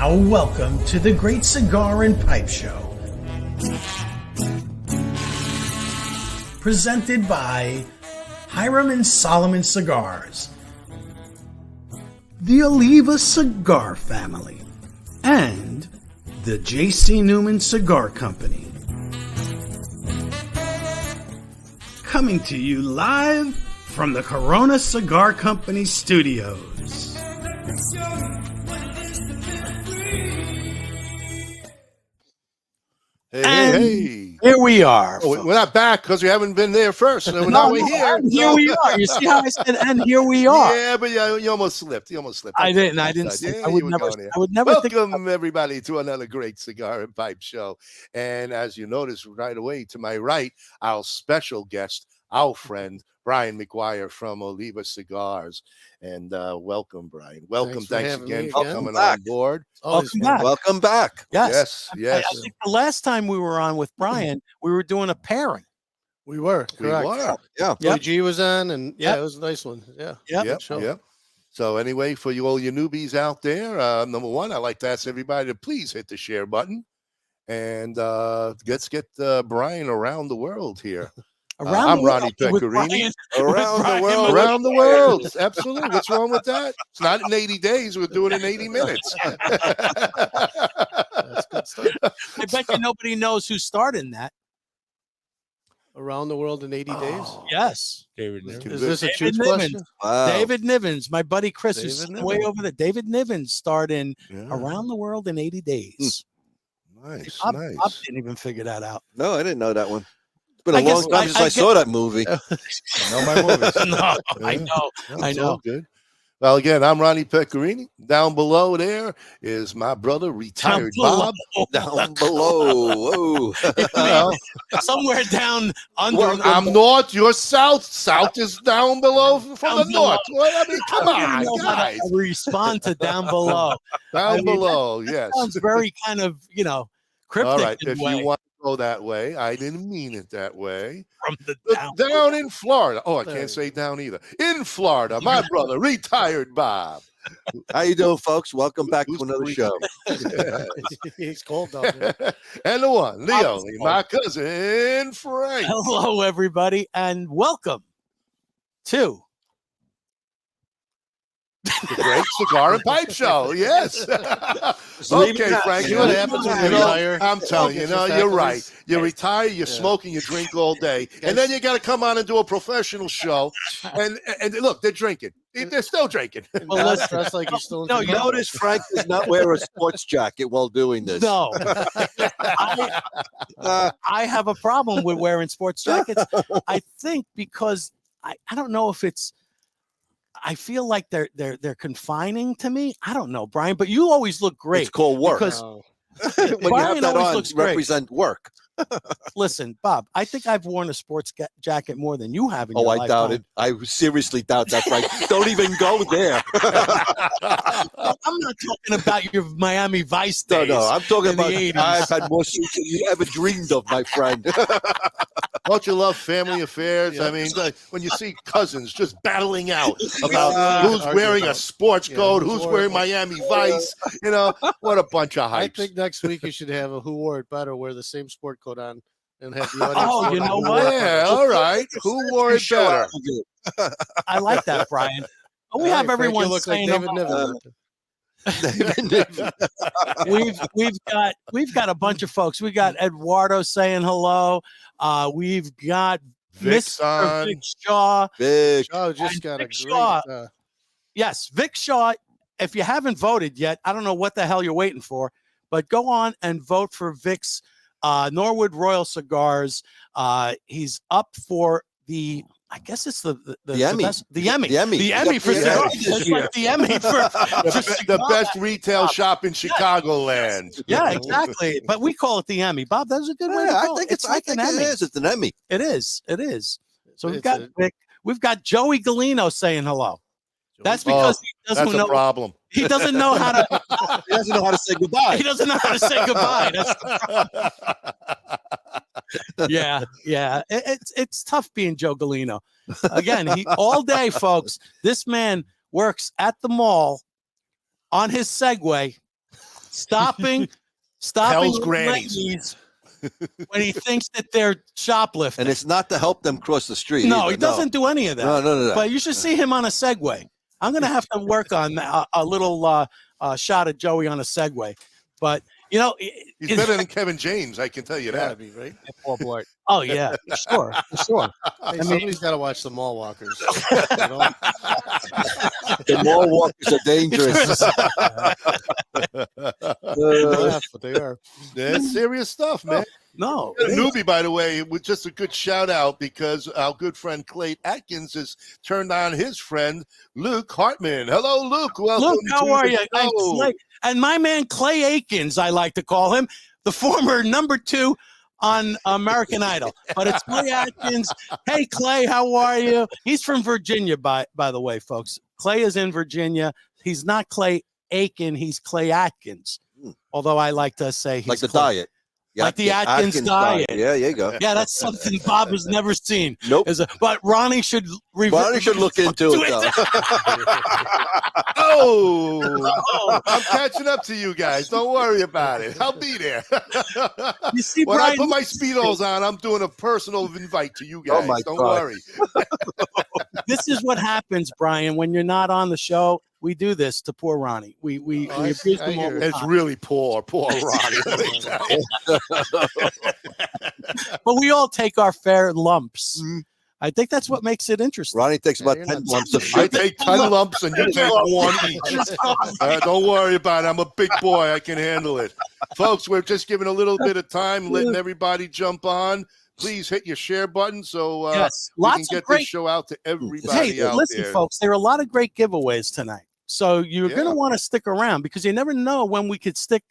now welcome to the Great Cigar and Pipe Show. Presented by Hiram and Solomon Cigars, the Oliva Cigar Family, and the J.C. Newman Cigar Company. Coming to you live from the Corona Cigar Company studios. Hey. Here we are. Oh, we're not back because we haven't been there first. So now we're here. And here we are. You see how I said, and here we are. Yeah, but you almost slipped. You almost slipped. I didn't. Yeah, I would never Welcome, everybody, to another great cigar and pipe show. And as you notice right away to my right, our special guest, our friend, Brian McGuire from Oliva Cigars. And welcome, Brian. Welcome. Thanks again for coming on board. Welcome back. Yes. Yes. I think the last time we were on with Brian, we were doing a pairing. We were. Correct. Yeah. OG was on, and it was a nice one. Yeah. Yep. So anyway, for all your newbies out there, number one, I'd like to ask everybody to please hit the share button. And let's get Brian around the world here. I'm Ronnie Pecorini. Around the world. Absolutely. What's wrong with that? It's not in 80 days. We're doing it in 80 minutes. That's good stuff. I bet you nobody knows who's starting that. Around the world in 80 days? Yes. Is this a David truth question? Wow. David Nivens, my buddy Chris, who's David way Nivens. over there. David Nivens starred in Around the World in 80 Days. Nice. Bob didn't even figure that out. No, I didn't know that one. It's been a long time since I saw that movie. I know my movies. No, I know. I It's know. all good. Well, again, I'm Ronnie Pecorini. Down below there is my brother, retired Bob. Down below. Whoa. Somewhere down under. Well, I'm north, you're south. South is down below from the north. Well, I mean, come on, guys. Respond to down below. Down below, yes. Sounds very kind of, cryptic. All right, in a if way. you want to go that way, I didn't mean it that way. From the Down in Florida. Oh, I can't say down either. In Florida, my brother, retired Bob. How you doing, folks? Welcome back to another show. He's cold down there. And the one, the only, my cousin, Frank. Hello, everybody, and welcome to The Great Cigar and Pipe Show. Yes. Okay, Frank. See what happens when you retire? I'm telling you, you're right. You retire, you smoke, and you drink all day, and then you got to come on and do a professional show. And look, they're drinking. They're still drinking. Well, let's dress like you're still. No, you notice Frank does not wear a sports jacket while doing this. No. I have a problem with wearing sports jackets. I think because I don't know if it's. I feel like they're confining to me. I don't know, Brian, but you always look great. It's called work. Because when you Brian have that always on, looks great. represent work. Listen, Bob, I think I've worn a sports jacket more than you have in your I doubt lifetime. it. I seriously doubt that, Frank. Don't even go there. I'm not talking about your Miami Vice days. No, I'm talking in the about 80s. I've had more suits than you ever dreamed of, my friend. Don't you love family affairs? I mean, when you see cousins just battling out about who's wearing a sports coat, who's wearing Miami Vice, what a bunch of hypes. I think next week you should have a who wore it better, wear the same sport coat on, and have the audience. Oh, you know what? Yeah, all right. Who wore it better? I like that, Brian. Oh, we have everyone saying David hello. Niven. We've got a bunch of folks. We got Eduardo saying hello. We've got Vic's on. Vic Shaw. Big. Oh, just got Vic a Shaw. great. Yes, Vic Shaw. If you haven't voted yet, I don't know what the hell you're waiting for, but go on and vote for Vic's Norwood Royal Cigars. He's up for I guess it's the Emmy. The Emmy. The Emmy. The Emmy for cigars. It's like the Emmy for the best retail shop in Chicagoland. Yeah, exactly. But we call it the Emmy. Bob, that's a good way to Yeah, call I think it. I think it is. It's an Emmy. It is. It is. So we've It's got a- Vic. We've got Joey Gulino saying hello. That's because he That's doesn't a know. problem. He doesn't know how to. He doesn't know how to say goodbye. He doesn't know how to say goodbye. That's the problem. Yeah. It's tough being Joe Gulino. Again, all day, folks. This man works at the mall on his Segway, stopping Hell's grannies. ladies when he thinks that they're shoplifting. And it's not to help them cross the street. No, either. he doesn't do any of that. No. But you should see him on a Segway. I'm going to have to work on a little shot of Joey on a Segway. But, you know. He's better than Kevin James, I can tell you that. Be right. Poor boy. Oh, yeah, for sure. Hey, somebody's got to watch the mall walkers. You know? The mall walkers are dangerous. But they are. That's serious stuff, man. No. A newbie, by the way, with just a good shout out because our good friend Clay Atkins has turned on his friend Luke Hartman. Hello, Luke. Welcome. Luke, how are you? Show. And my man Clay Aikens, I like to call him, the former #2 on American Idol. But it's Clay Atkins. Hey, Clay, how are you? He's from Virginia, by the way, folks. Clay is in Virginia. He's not Clay Aiken. He's Clay Atkins. Although I like to say he's like the Clay. diet. Like the Atkins diet. Yeah, there you go. Yeah, that's something Bob has never seen. Nope. But Ronnie should look into it, though. Oh, I'm catching up to you guys. Don't worry about it. I'll be there. You see, when Brian, I put my Speedos on, I'm doing a personal invite to you guys. Oh my Don't God. worry. this is what happens, Brian, when you're not on the show. We do this to poor Ronnie. We abuse him all the It's time. really poor Ronnie. Let me tell you. But we all take our fair lumps. Mhm. I think that's what makes it interesting. Ronnie takes about you're 10 not- lumps of I sugar. take 10 lumps and you take 1 each. Don't worry about it. I'm a big boy. I can handle it. Folks, we're just giving a little bit of time, letting everybody jump on. Please hit your share button so Yes, we can lots get of great. this show out to everybody Hey, out listen, there. folks, there are a lot of great giveaways tonight. So you're Yeah. going to want to stick around because you never know when we could stick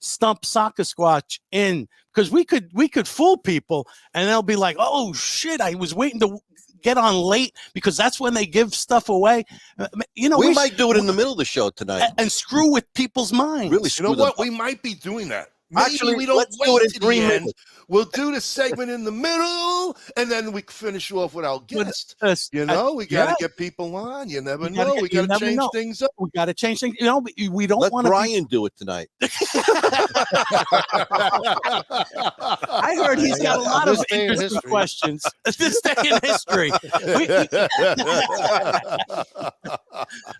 Stump Soccer Squatch in, because we could fool people and they'll be like, oh shit, I was waiting to get on late because that's when they give stuff away. You know, We might do it in the middle of the show tonight. and screw with people's minds. Really You screw know them what? up. We might be doing that. Maybe Actually, we don't let's wait do it in to 3 the end. minutes. We'll do the segment in the middle, and then we finish off with our guest. You know, we got to get people on. You never We gotta know. get- We you got to never change know. things up. We got to change things. You know, we don't Let want to. Brian do it tonight. I heard he's got a lot of This day in interesting history. questions. This day in history.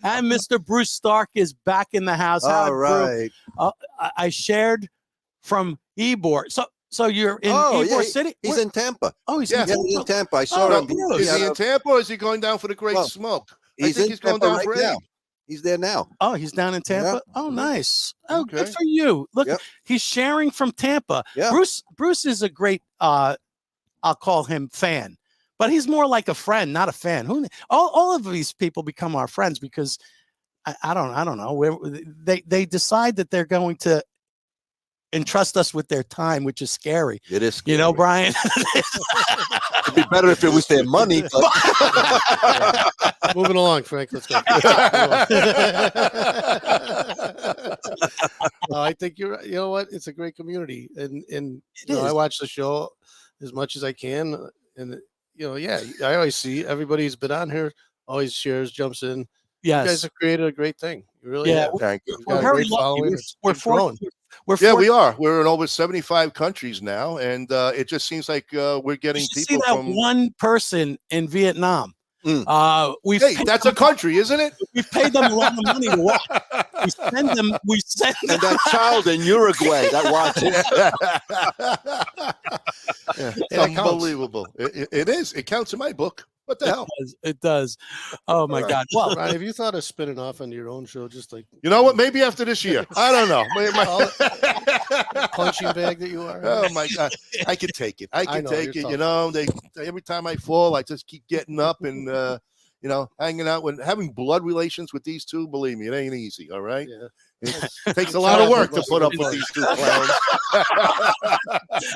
And Mr. Bruce Stark is back in the house. Hi, All Bruce. right. I shared from Ybor. So you're in Oh, Ybor yeah, City? He's in Tampa. Oh, he's Yeah. in Yeah, Tampa. he's in Tampa. I saw Oh, him. really? Is he in Tampa or is he going down for the Great Well, Smoke? I He's think in he's going Tampa down right for now. aid. He's there now. Oh, he's down in Tampa. Yeah. Oh, nice. Oh, good Okay. for you. Look, Yep. he's sharing from Tampa. Yeah. Bruce is a great I'll call him fan, but he's more like a friend, not a fan. All of these people become our friends because I don't know. They decide that they're going to entrust us with their time, which is scary. It is. You know, scary. Brian. It'd be better if it was their money. But Moving along, Frank. Let's go. I think you're right. You know what? It's a great community, and you know, I is. watch the show as much as I can, and you know, yeah, I always see everybody who's been on here always shares, jumps in. You guys Yes. have created a great thing. You really Yeah, have. Thank you. You've We're got a very great lucky. following. We're It's growing. We're Yeah, fortunate. we are. We're in over 75 countries now, and it just seems like we're getting You should people see that from. one person in Vietnam. Mm. We've Hey, paid that's a them, country, isn't it? we've paid them a lot of money to watch. We send them. and that child in Uruguay that watches. Yeah, it's Yeah, it counts. unbelievable. It is. It counts in my book. What the hell? It does. Oh my God. Well, Ryan, have you thought of spinning off onto your own show, just like You know what? Maybe after this year. I don't know. punching bag that you are? Oh my God, I can take it. I can know, take you're it. You tough. know, every time I fall, I just keep getting up and you know, hanging out with having blood relations with these two. Believe me, it ain't easy. All right, Yeah. it takes a lot of work to put up with these two clowns.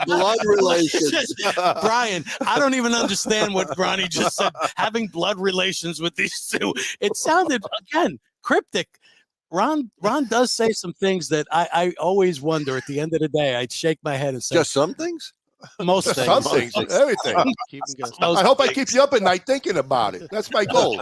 Blood relations. Brian, I don't even understand what Ronnie just said. Having blood relations with these two. It sounded again cryptic. Ron does say some things that I always wonder at the end of the day. I'd shake my head and say Just some things. most things. Some things, everything. Keep them guessing. Most I hope I things. keep you up at night thinking about it. That's my goal.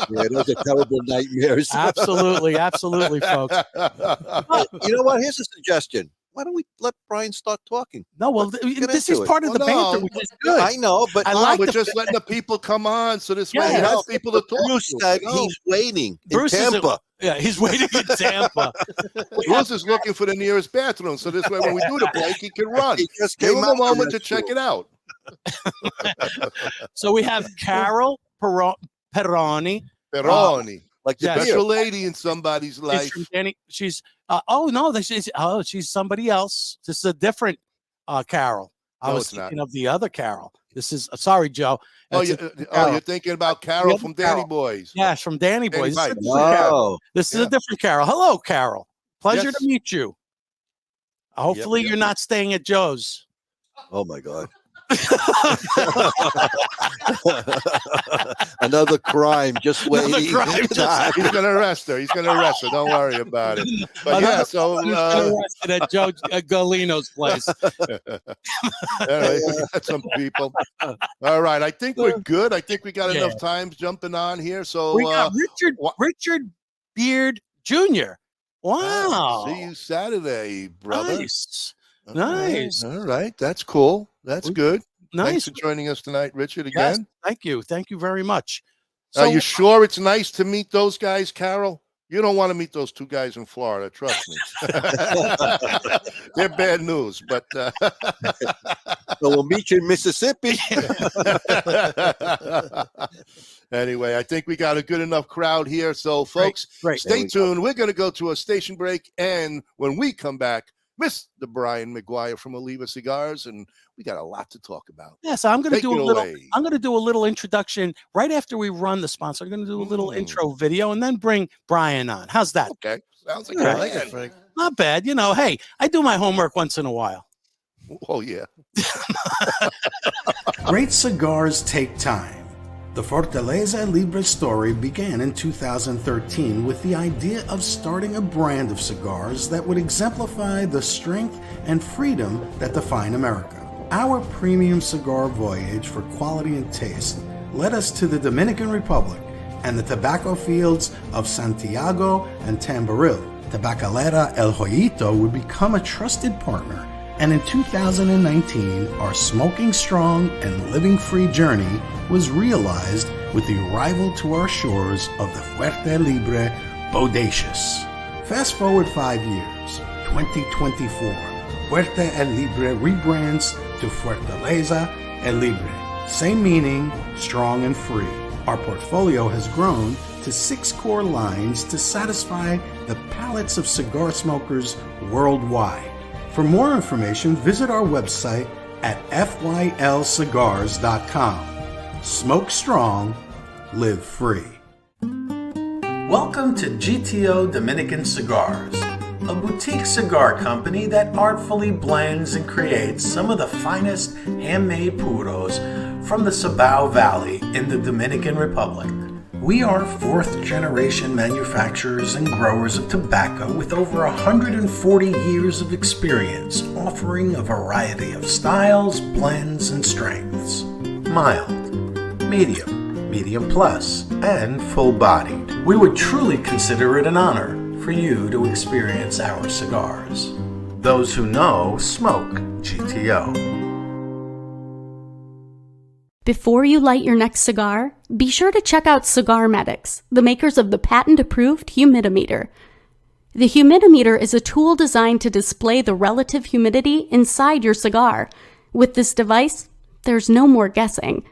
Yeah, those are terrible nightmares. Absolutely, absolutely, folks. But you know what? Here's a suggestion. Why don't we let Brian start talking? No, well, Get this into is it. part of the Well, banter, no, which is good. I know, but I like We're the just letting the people come on, so this way Yeah, you have that's people to talk Bruce to. said No. he's waiting Bruce in is Tampa. Yeah, he's waiting in Tampa. Bruce is looking for the nearest bathroom, so this way when we do the break, he can run. He just Give came him out a of the moment to check restroom. it out. So we have Carol Pecorini. Peroni, Like the Yeah, beer. special lady in somebody's She's life. from Danny. She's she's somebody else. This is a different Carol. I No, was it's not. thinking of the other Carol. This is sorry, Joe. Oh, That's you're thinking about Carol other from Danny Carol. Boys. Yes, from Danny Danny Boys. Bites. Oh, This is Yeah. a different Carol. Hello, Carol. Pleasure Yes. to meet you. Hopefully, yep. you're not staying at Joe's. oh my God. Another crime just Another waiting. crime just- He's gonna arrest her. He's gonna arrest her. Don't worry about it. But yeah, so Who's been arrested at Joe Gulino's place. all right, we got some people. All right, I think we're good. I think we got Yeah. enough times jumping on here. So We got wha- Richard Beard Jr. Wow. see you Saturday, brother. Nice. Okay, Nice. All right, that's cool. That's good. Thanks Nice. for joining us tonight, Richard. Yes, Again, thank you. Thank you very much. are you sure it's nice to meet those guys, Carol? You don't want to meet those two guys in Florida, trust me. They're bad news, but So we'll meet you in Mississippi. anyway, I think we got a good enough crowd here. So, folks, great. There stay we go. tuned. We're going to go to a station break, and when we come back, Mr. Brian McGuire from Oliva Cigars, and we got a lot to talk about. Yeah, so I'm going to Take do it a little. away. I'm going to do a little introduction right after we run the sponsor. I'm going to do a little Mm. intro video and then bring Brian on. How's that? Okay, sounds like All a right. I like it, plan. Frank. Not bad. You know, hey, I do my homework once in a while. Oh yeah. Great cigars take time. The Fortaleza Libre story began in 2013 with the idea of starting a brand of cigars that would exemplify the strength and freedom that define America. Our premium cigar voyage for quality and taste led us to the Dominican Republic and the tobacco fields of Santiago and Tamboril. Tabacalera El Joyito would become a trusted partner, and in 2019, our smoking strong and living free journey was realized with the arrival to our shores of the Fuerte Libre Bodacious. Fast forward 5 years, 2024, Fuerte El Libre rebrands to Fortaleza El Libre. Same meaning, strong and free. Our portfolio has grown to 6 core lines to satisfy the palates of cigar smokers worldwide. For more information, visit our website at fylcigars.com. Smoke strong, live free. Welcome to GTO Dominican Cigars, a boutique cigar company that artfully blends and creates some of the finest handmade puros from the Cibao Valley in the Dominican Republic. We are 4th generation manufacturers and growers of tobacco with over 140 years of experience, offering a variety of styles, blends, and strengths. Mild, medium, medium plus, and full-bodied. We would truly consider it an honor for you to experience our cigars. Those who know smoke GTO. Before you light your next cigar, be sure to check out Cigar Medics, the makers of the patent-approved humidimeter. The humidimeter is a tool designed to display the relative humidity inside your cigar. With this device, there's no more guessing.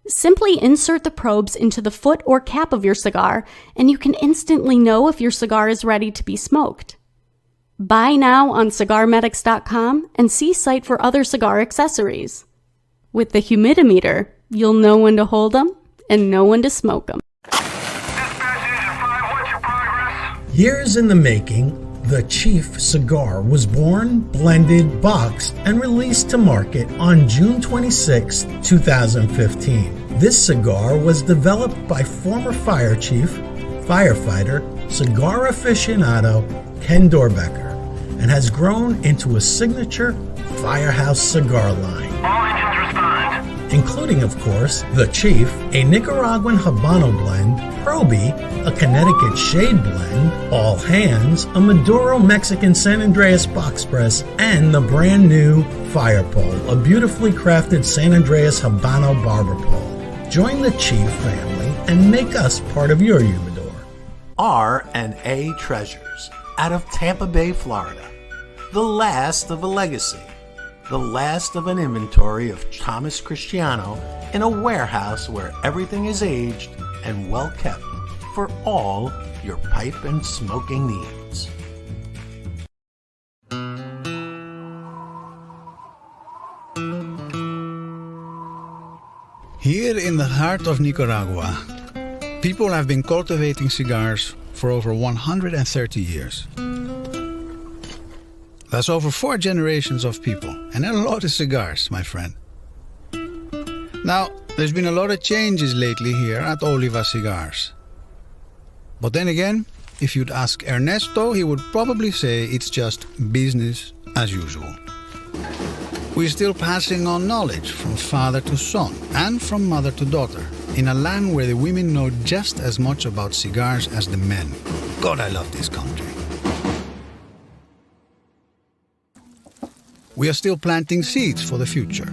Simply insert the probes into the foot or cap of your cigar, and you can instantly know if your cigar is ready to be smoked. Buy now on cigarmedics.com and see site for other cigar accessories. With the humidimeter, you'll know when to hold them and know when to smoke them. Years in the making, the Chief cigar was born, blended, boxed, and released to market on June 26, 2015. This cigar was developed by former fire chief, firefighter, cigar aficionado Ken Dorbecker, and has grown into a signature firehouse cigar line. All engines respond. including, of course, The Chief, a Nicaraguan Habano blend, Proby, a Connecticut Shade blend, All Hands, a Maduro Mexican San Andreas box press, and the brand new Fire Pole, a beautifully crafted San Andreas Habano barber pole. Join the Chief family and make us part of your humidor. R&A Treasures, out of Tampa Bay, Florida. The last of a legacy. The last of an inventory of Thomas Cristiano in a warehouse where everything is aged and well kept for all your pipe and smoking needs. Here in the heart of Nicaragua, people have been cultivating cigars for over 130 years. That's over 4 generations of people, and a lot of cigars, my friend. Now, there's been a lot of changes lately here at Oliva Cigars. But then again, if you'd ask Ernesto, he would probably say it's just business as usual. We're still passing on knowledge from father to son and from mother to daughter in a land where the women know just as much about cigars as the men. God, I love this country. We are still planting seeds for the future,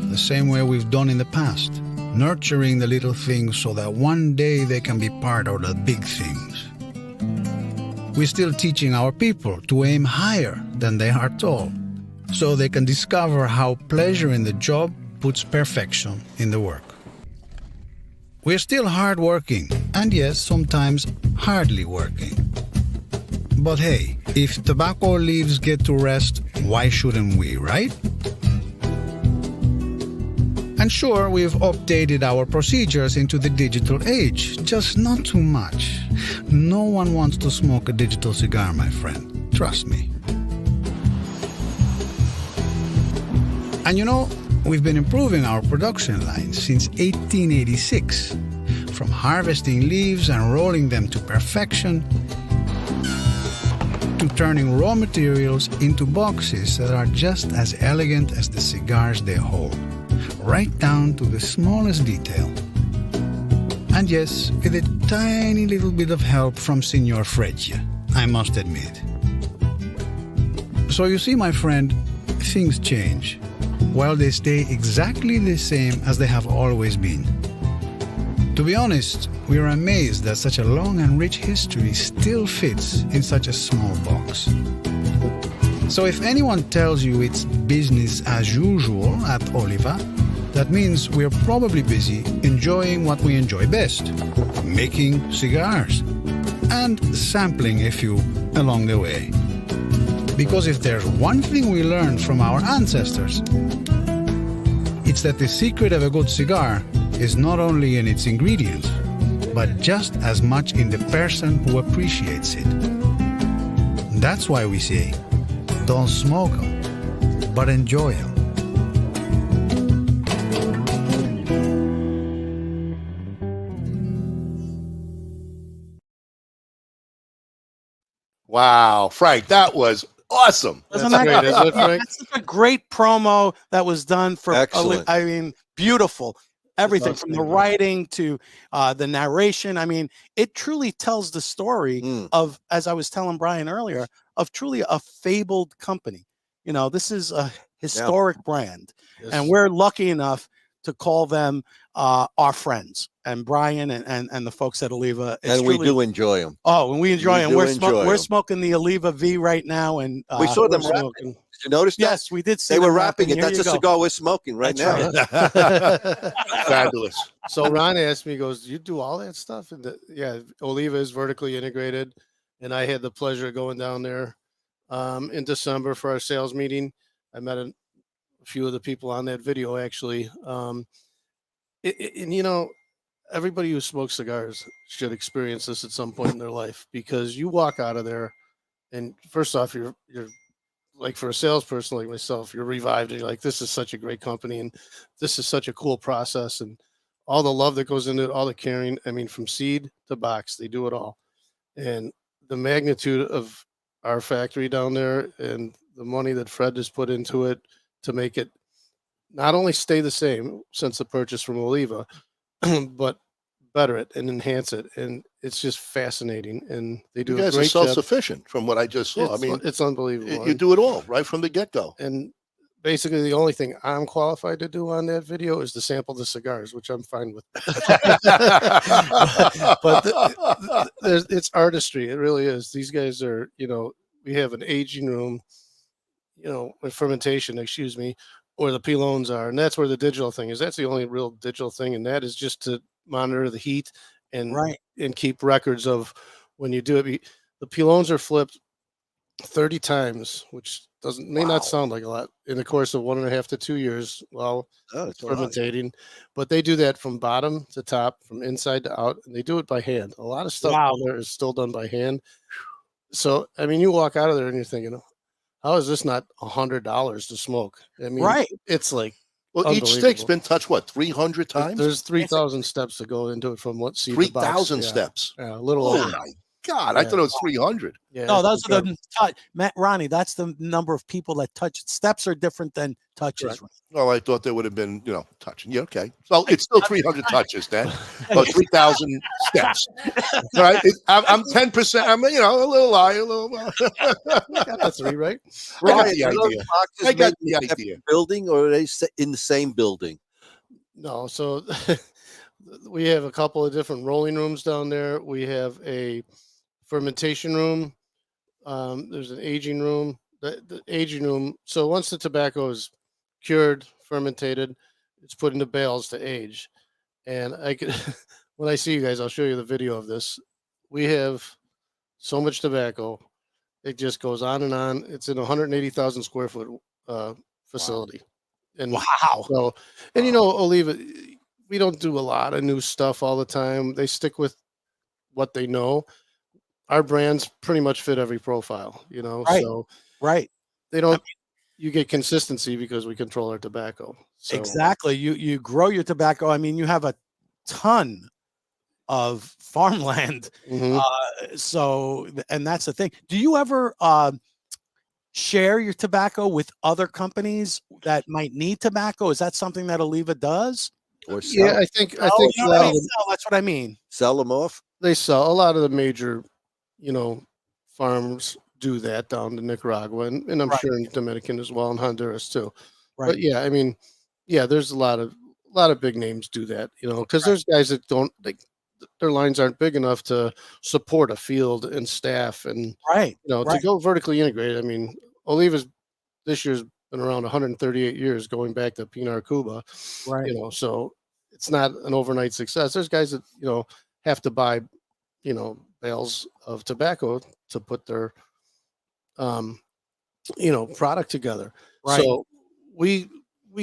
the same way we've done in the past, nurturing the little things so that one day they can be part of the big things. We're still teaching our people to aim higher than they are tall, so they can discover how pleasure in the job puts perfection in the work. We're still hard-working, and yes, sometimes hardly working. But hey, if tobacco leaves get to rest, why shouldn't we, right? And sure, we've updated our procedures into the digital age, just not too much. No one wants to smoke a digital cigar, my friend. Trust me. And you know, we've been improving our production lines since 1886. From harvesting leaves and rolling them to perfection, to turning raw materials into boxes that are just as elegant as the cigars they hold, right down to the smallest detail. And yes, with a tiny little bit of help from Senor Freccia, I must admit. So you see, my friend, things change, while they stay exactly the same as they have always been. To be honest, we are amazed that such a long and rich history still fits in such a small box. So if anyone tells you it's business as usual at Oliva, that means we're probably busy enjoying what we enjoy best, making cigars, and sampling a few along the way. Because if there's one thing we learned from our ancestors, it's that the secret of a good cigar is not only in its ingredients, but just as much in the person who appreciates it. That's why we say, don't smoke them, but enjoy them. Wow, Frank, that was awesome. Wasn't That's that great, isn't it, Frank? That's such a great promo that was done for. Excellent. I mean, beautiful. Everything from the outstanding. writing to the narration. I mean, it truly tells the story of, as I was telling Brian earlier, of truly a fabled company. You know, this is a historic brand, Yes. and we're lucky enough to call them our friends. And Brian and the folks at Oliva. It's And we truly, do enjoy them. Oh, and we enjoy We them. do We're, enjoy we're 'em. smoking the Oliva V right now, and We saw them We're wrapping. smoking. Did you notice that? yes, we did see They were them wrapping it. Here That's you a go. cigar we're smoking right That's now. Fabulous. So Ron asked me, he goes, "You do all that stuff?" And yeah, Oliva is vertically integrated, and I had the pleasure of going down there in December for our sales meeting. I met a few of the people on that video actually, and you know, everybody who smokes cigars should experience this at some point in their life, because you walk out of there, and first off, you're like, for a salesperson like myself, you're revived, and you're like, this is such a great company, and this is such a cool process, and all the love that goes into it, all the caring. I mean, from seed to box, they do it all. And the magnitude of our factory down there and the money that Fred has put into it to make it not only stay the same since the purchase from Oliva, but better it and enhance it. And it's just fascinating. And they do You a guys are great job. self-sufficient from what I just saw. I mean, It's unbelievable. you do it all right from the get-go. And basically the only thing I'm qualified to do on that video is to sample the cigars, which I'm fine with. But it's artistry. It really is. These guys are, we have an aging room, with fermentation, excuse me, where the pilones are. And that's where the digital thing is. That's the only real digital thing. And that is just to monitor the heat and keep records of when you do it. The pilones are flipped 30 times, which may not sound like a lot in the course of 1.5 to 2 years while it's fermentating, but they do that from bottom to top, from inside to out, and they do it by hand. A lot of stuff down there is still done by hand. So, I mean, you walk out of there and you're thinking, how is this not $100 to smoke? I mean, it's like, well, each stick's been touched, what, 300 times? There's 3,000 steps to go into it from what seed 3,000 steps. Yeah, a little Oh over. my God, I thought it was 300. Yeah, No, those are the Ronnie. That's the number of people that touch it. Steps are different than touches. Well, I thought there would have been, touching. Yeah, okay. So it's still 300 touches then, but 3,000 steps. All right. I'm 10%. I'm, a little lie, a little. That's 3, right? I got the idea. I got the idea. Building, or are they in the same building? No, so we have a couple of different rolling rooms down there. We have a fermentation room. There's an aging room. The aging room. So once the tobacco is cured, fermented, it's put into bales to age. And I could, when I see you guys, I'll show you the video of this. We have so much tobacco, it just goes on and on. It's in a 180,000 square foot facility. And so, and Oliva, we don't do a lot of new stuff all the time. They stick with what they know. Our brands pretty much fit every profile, So they don't. You get consistency because we control our tobacco. So. Exactly. You grow your tobacco. I mean, you have a ton of farmland. So, and that's the thing. Do you ever share your tobacco with other companies that might need tobacco? Is that something that Oliva does? Or sell? Yeah, I think that's what I mean. Sell them off. They sell. A lot of the major, farms do that down to Nicaragua, and I'm sure in Dominican as well, and Honduras too. But yeah, I mean, there's a lot of big names do that, because there's guys that don't, their lines aren't big enough to support a field and staff, and to go vertically integrated. I mean, Oliva's this year's been around 138 years, going back to Pinar Cuba, so it's not an overnight success. There's guys that have to buy bales of tobacco to put their product together. So we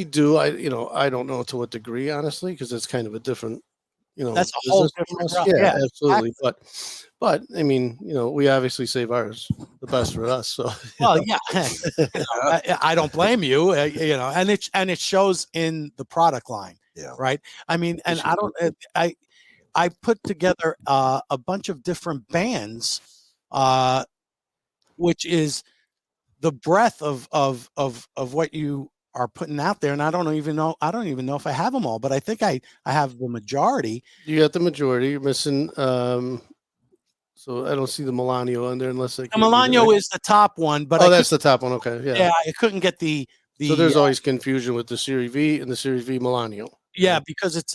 do. I don't know to what degree, honestly, because it's kind of a different that's a whole different yeah, absolutely. But I mean, we obviously save ours the best for us. So well, yeah, I don't blame you. And it shows in the product line. Yeah. Right. I mean, and I put together a bunch of different bands, which is the breadth of what you are putting out there. And I don't even know if I have them all, but I think I have the majority. You got the majority. You're missing. So I don't see the Melanio on there unless the Melanio is the top one, but that's the top one. Okay. Yeah. I couldn't get the so there's always confusion with the Series V and the Series V Melanio. Yeah, because it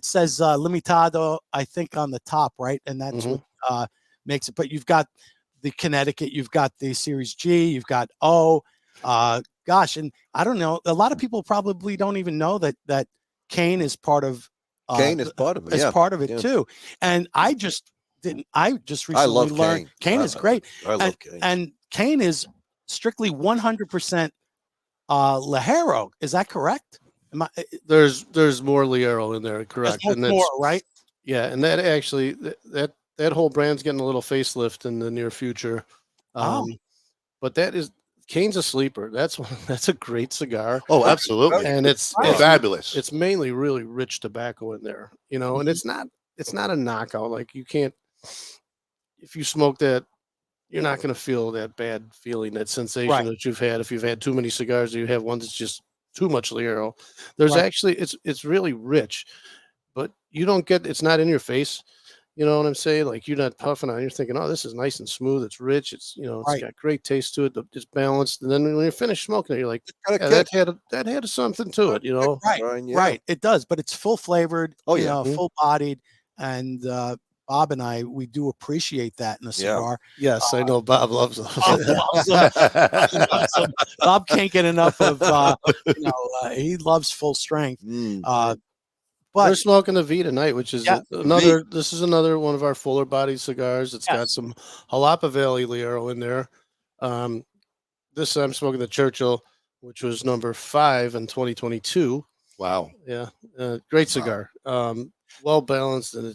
says Limitado, I think, on the top, right? And that's what makes it. But you've got the Connecticut, you've got the Series G, you've got O. Gosh, and I don't know. A lot of people probably don't even know that Kane is part of. Kane is part of it. Is part of it too. And I just didn't. I just recently learned Kane is great. I love Kane. And Kane is strictly 100% Ligero. Is that correct? There's more Ligero in there, correct? And that's more, right? Yeah, and that actually that whole brand's getting a little facelift in the near future. But Kane's a sleeper. That's a great cigar. Oh, absolutely. And it's fabulous. It's mainly really rich tobacco in there, and it's not a knockout. Like, you can't, if you smoke that, you're not going to feel that bad feeling, that sensation that you've had if you've had too many cigars, or you have one that's just too much Liero. There's Right. actually it's really rich, but you don't get it's not in your face. You know what I'm saying? Like you're not puffing on it. You're thinking, oh, this is nice and smooth. It's rich. It's it's Right. got great taste to it. It's balanced. And then when you finish smoking it, you're like, Got a yeah, kick. that had something to it. You know, Right. Brian, yeah. Right. It does, but it's full flavored. Oh, you yeah. know, Mhm. full bodied, and Bob and I, we do appreciate that in a Yeah. cigar. yes, I know Bob loves those. Bob loves them. He loves them. Bob can't get enough of. He loves full strength. Mm. We're But smoking the V tonight, which is Yeah, another. This is another one of our fuller bodied cigars. It's got Yes. some Jalapa Valley Liero in there. This I'm smoking the Churchill, which was number 5 in 2022. Wow. Yeah, great cigar. Well balanced, and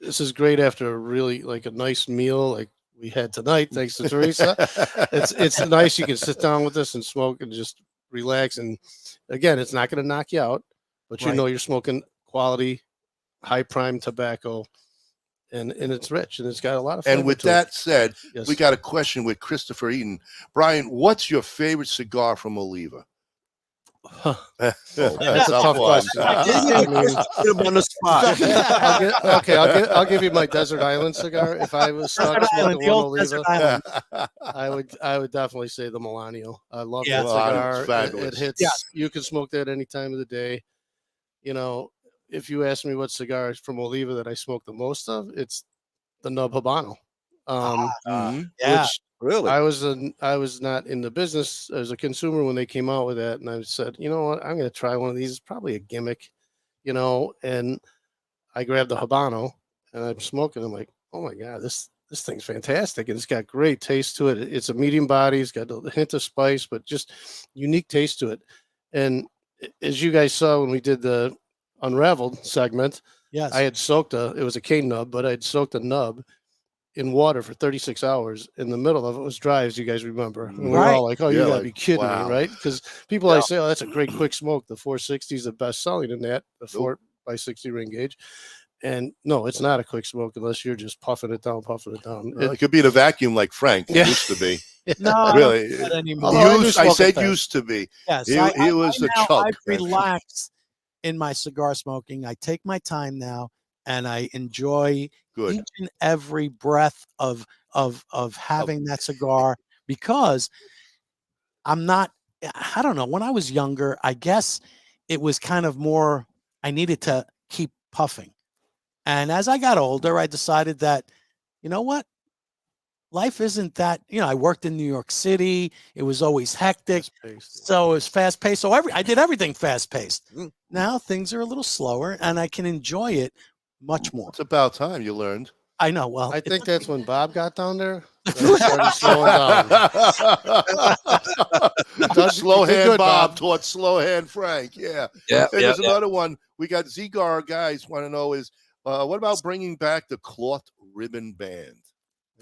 this is great after a really like a nice meal like we had tonight. Thanks to Teresa. It's nice. You can sit down with this and smoke and just relax. And again, it's not going to knock you out, but you Right. know you're smoking quality, high prime tobacco, and it's rich and it's got a lot of. And flavor with to it. that said, Yes. we got a question with Christopher Eden. Brian, what's your favorite cigar from Oliva? That's a tough question. I mean, Put him on the spot. I'll give you my Desert Island cigar. If I was stuck Desert Island, smoking the one old Desert Oliva, Island. I would definitely say the Milano. I love Yeah. that Milano's cigar. It fabulous. hits. Yeah. You can smoke that any time of the day. You know, if you ask me what cigar from Oliva that I smoke the most of, it's the Nub Habano. Mhm. Yeah. Which Really? I was not in the business as a consumer when they came out with that, and I said, you know what, I'm going to try one of these. It's probably a gimmick, you know. And I grabbed the Habano and I'm smoking. I'm like, oh my god, this thing's fantastic, and it's got great taste to it. It's a medium body. It's got a hint of spice, but just unique taste to it. And as you guys saw when we did the Unraveled segment, Yes. I had soaked it was a cane nub, but I had soaked a nub in water for 36 hours. In the middle of it was dry, as you guys remember. And we were Right. all like, oh, you Yeah, gotta like, be kidding wow. me, right? Because people always say, oh, that's a great quick smoke. The 460 is the best selling in that, the 4x60 ring gauge. And no, it's not a quick smoke unless you're just puffing it down. Well, it could be the vacuum like Frank Yeah. used to be. No, Really. not anymore. Although I do Used, I smoke said it fast. used to be. Yes, He was a now, chunk. I've relaxed in my cigar smoking. I take my time now, and I enjoy Good. each and every breath of having that cigar, because I'm not. I don't know. When I was younger, I guess it was kind of more. I needed to keep puffing, and as I got older, I decided that, you know what, life isn't that. You know, I worked in New York City. It was always hectic. Fast-paced. So it was fast paced. So I did everything fast paced. Mm. Now things are a little slower, and I can enjoy it much more. It's about time you learned. I know. Well, I it think took that's me- when Bob got down there. That it started slowing down. Slow You did hand good, Bob Bob. taught slow hand Frank. Yeah. Yeah. And there's another one. We got Cigar guys want to know is what about bringing back the cloth ribbon band?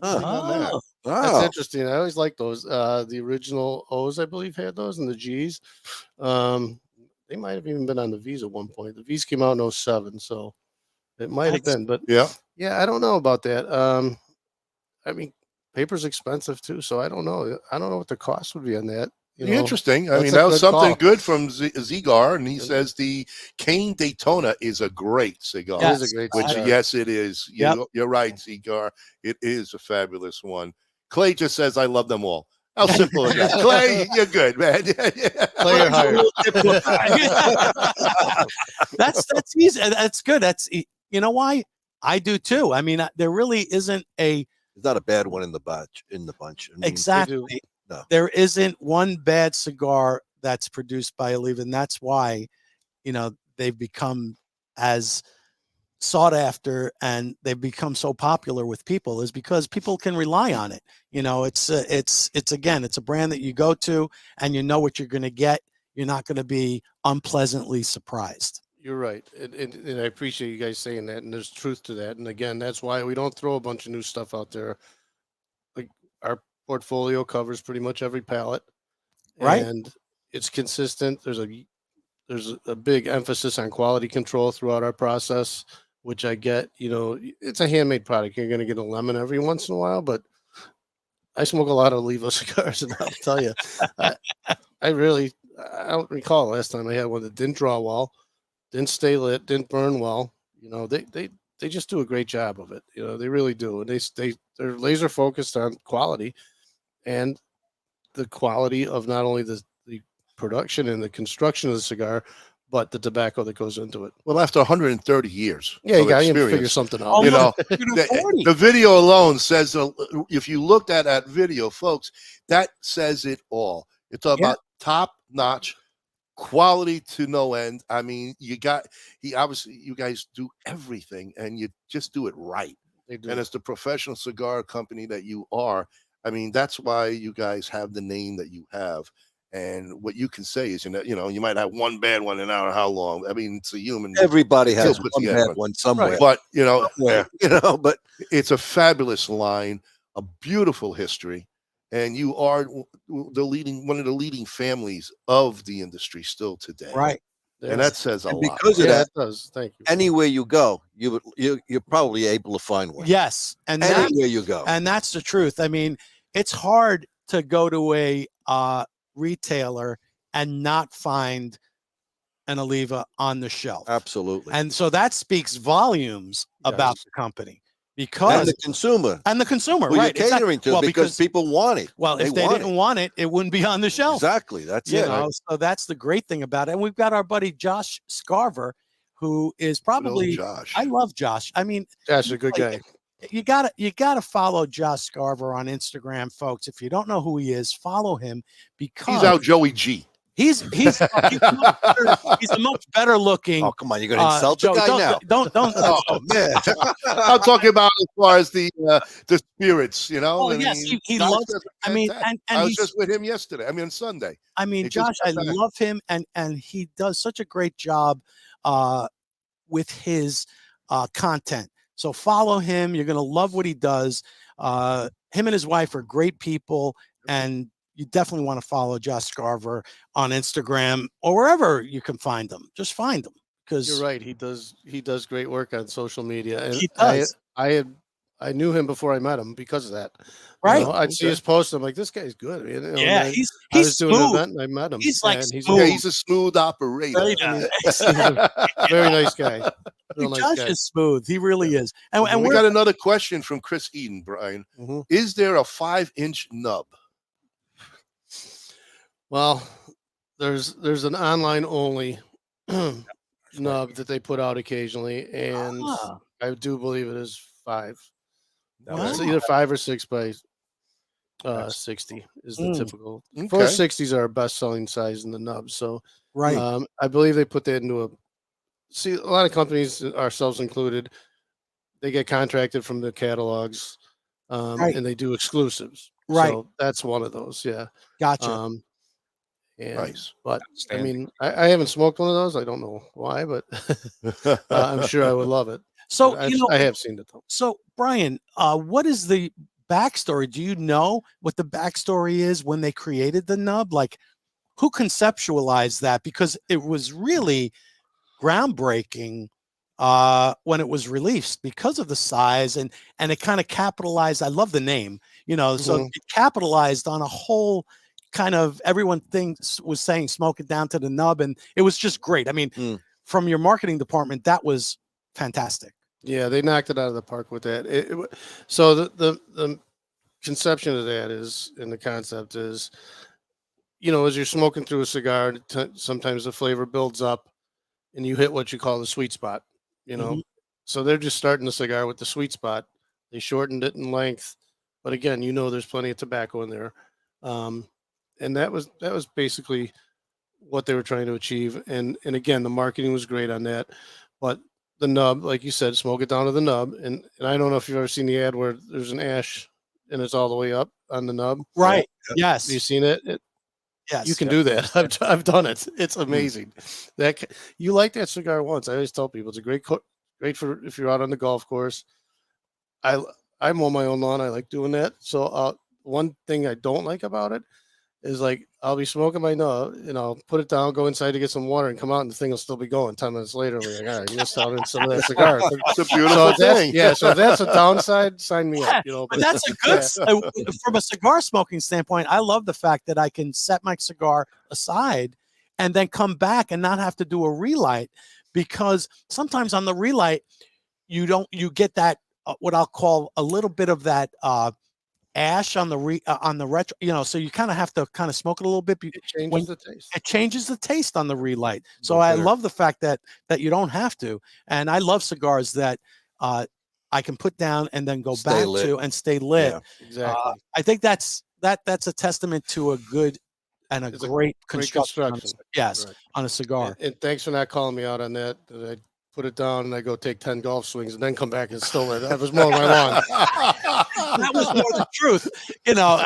Huh. Think on that. Oh, That's Wow. interesting. I always liked those. The original O's, I believe, had those, and the G's. They might have even been on the V's at one point. The V's came out in 07, so it might have Nice. been. But Yeah. yeah, I don't know about that. I mean, paper's expensive too, so I don't know. I don't know what the cost would be on that. You know, Interesting. I that's mean, a that was good something call. good from Cigar, and he Yeah. says the Cane Daytona is a great cigar. It is Yes. a great Which, cigar. yes, it is. Yep. You're right, Cigar. It is a fabulous one. Clay just says, I love them all. How simple is that? Clay, you're good, man. Play your hired. that's easy. That's good. You know why? I do too. I mean, there really isn't a It's not a bad one in the bunch. I mean, exactly. No. There isn't one bad cigar that's produced by Oliva, and that's why, you know, they've become as sought after and they've become so popular with people, is because people can rely on it. You know, it's again, it's a brand that you go to and you know what you're going to get. You're not going to be unpleasantly surprised. You're right. And I appreciate you guys saying that. And there's truth to that. And again, that's why we don't throw a bunch of new stuff out there. Like our portfolio covers pretty much every palette. Right. And it's consistent. There's a big emphasis on quality control throughout our process, which I get. You know, it's a handmade product. You're going to get a lemon every once in a while, but I smoke a lot of Oliva cigars, and I'll tell you, I really I don't recall last time I had one that didn't draw well, didn't stay lit, didn't burn well. You know, they just do a great job of it. You know, they really do. And they're laser focused on quality and the quality of not only the production and the construction of the cigar, but the tobacco that goes into it. Well, after 130 years, Yeah, you got to figure experience, something out. you know, the the video alone says, if you looked at that video, folks, that says it all. It's about top notch quality to no end. I mean, you guys do everything and you just do it right. They do. And as the professional cigar company that you are, I mean, that's why you guys have the name that you have. And what you can say is, you know, you might have one bad one in I don't know how long. I mean, it's a human. Everybody has Still puts one together. bad one somewhere. Right. But, you know, Somewhere, you know, but it's a fabulous line, a beautiful history. And you are one of the leading families of the industry still today. Right. And that says a and lot. because of that, it does. Thank you. anywhere you go, you're probably able to find one. Yes. And Anywhere you go. and that's the truth. I mean, it's hard to go to a retailer and not find an Oliva on the shelf. Absolutely. And so that speaks volumes about the company And because the consumer. right? Who you're catering to well, because people want it. well, if they want didn't want it, it wouldn't be on the shelf. Exactly. That's You it. know, so that's the great thing about it. And we've got our buddy Josh Scarver, who is probably Josh. I love Josh. I mean, Josh is a good guy. you gotta follow Josh Scarver on Instagram, folks. If you don't know who he is, follow him because He's out Joey G. he's a much better looking. Oh, come on. You're going to insult Joe, the guy now. don't Oh man, I'm talking about as far as the spirits, you know. Oh, I yes, mean, he Josh loves. does I mean, fantastic. and I was he's, just with him yesterday. I mean, Sunday. I mean, he just Josh, I got back. love him, and he does such a great job with his content. So follow him. You're gonna love what he does. Him and his wife are great people, and you definitely want to follow Josh Scarver on Instagram or wherever you can find them. Just find them because You're right. He does great work on social media. And He does. I knew him before I met him because of that. Right. You know, I'd see his post. I'm like, this guy's good. You know, Yeah, and he's I was doing an smooth. event and I met him. He's like and smooth. Yeah, he's a smooth operator. Very I mean, nice. he's a very nice guy. Real nice Josh guy. is smooth. He really is. And And we we're got another question from Chris Eden, Brian. Mhm. Is there a 5-inch nub? Well, there's an online only nub that they put out occasionally, and Ah. I do believe it is 5. Wow. It's either 5 or 6 by 60 is the Mm. typical. Okay. 460s are our best selling size in the nub. So right. I believe they put that into a lot of companies, ourselves included, they get contracted from the catalogs, Right. and they do exclusives. Right. So that's one of those. Yeah. Gotcha. And, Nice. But I mean, I haven't smoked one of those. I don't know why, but I'm sure I would love it. So I, you know, I have seen it though. so Brian, what is the backstory? Do you know what the backstory is when they created the nub? Like, who conceptualized that? Because it was really groundbreaking when it was released because of the size and it kind of capitalized. I love the name, you know, so Mhm. it capitalized on a whole kind of everyone was saying smoke it down to the nub, and it was just great. I mean, Mm. from your marketing department, that was fantastic. Yeah, they knocked it out of the park with that. So the conception of that is, and the concept is, you know, as you're smoking through a cigar, sometimes the flavor builds up, and you hit what you call the sweet spot. You know, so they're just starting the cigar with the sweet spot. They shortened it in length, but again, you know, there's plenty of tobacco in there, and that was basically what they were trying to achieve. And again, the marketing was great on that, but the nub, like you said, smoke it down to the nub. And I don't know if you've ever seen the ad where there's an ash and it's all the way up on the nub. Right. Yes. Have you seen it? Yes. You can do that. I've done it. It's amazing. You like that cigar once. I always tell people it's a great for if you're out on the golf course. I mow my own lawn. I like doing that. So one thing I don't like about it is, like, I'll be smoking my nub, and I'll put it down, go inside to get some water, and come out, and the thing will still be going. 10 minutes later, I'm like, all right, you missed out on some of that cigar. It's a beautiful thing. Yeah, so that's a downside. Sign me up. You know, But that's a good from a cigar smoking standpoint. I love the fact that I can set my cigar aside and then come back and not have to do a relight, because sometimes on the relight you get that what I'll call a little bit of that ash on the retro, you know, so you kind of have to kind of smoke it a little bit. It changes the taste. It changes the taste on the relight. So I love the fact that you don't have to, and I love cigars that I can put down and then go back to and stay lit. Yeah, exactly. I think that's a testament to a good and a great construction. Yes, right. on a cigar. And thanks for not calling me out on that. I put it down and I go take 10 golf swings and then come back and still lit. I was mowing my lawn. That was more the truth, you know.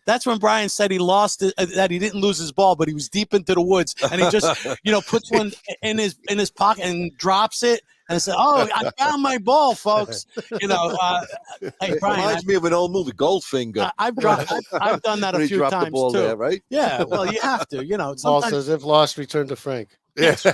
That's when Brian said he lost it, that he didn't lose his ball, but he was deep into the woods, and he just puts one in his pocket and drops it and said, "Oh, I found my ball, folks." Hey, It Brian, reminds me of an old movie, Goldfinger. I've done that Where a he few dropped the times ball too. there, right? Yeah, well, you have to, Paul sometimes. says, if lost, return to Frank. Yes.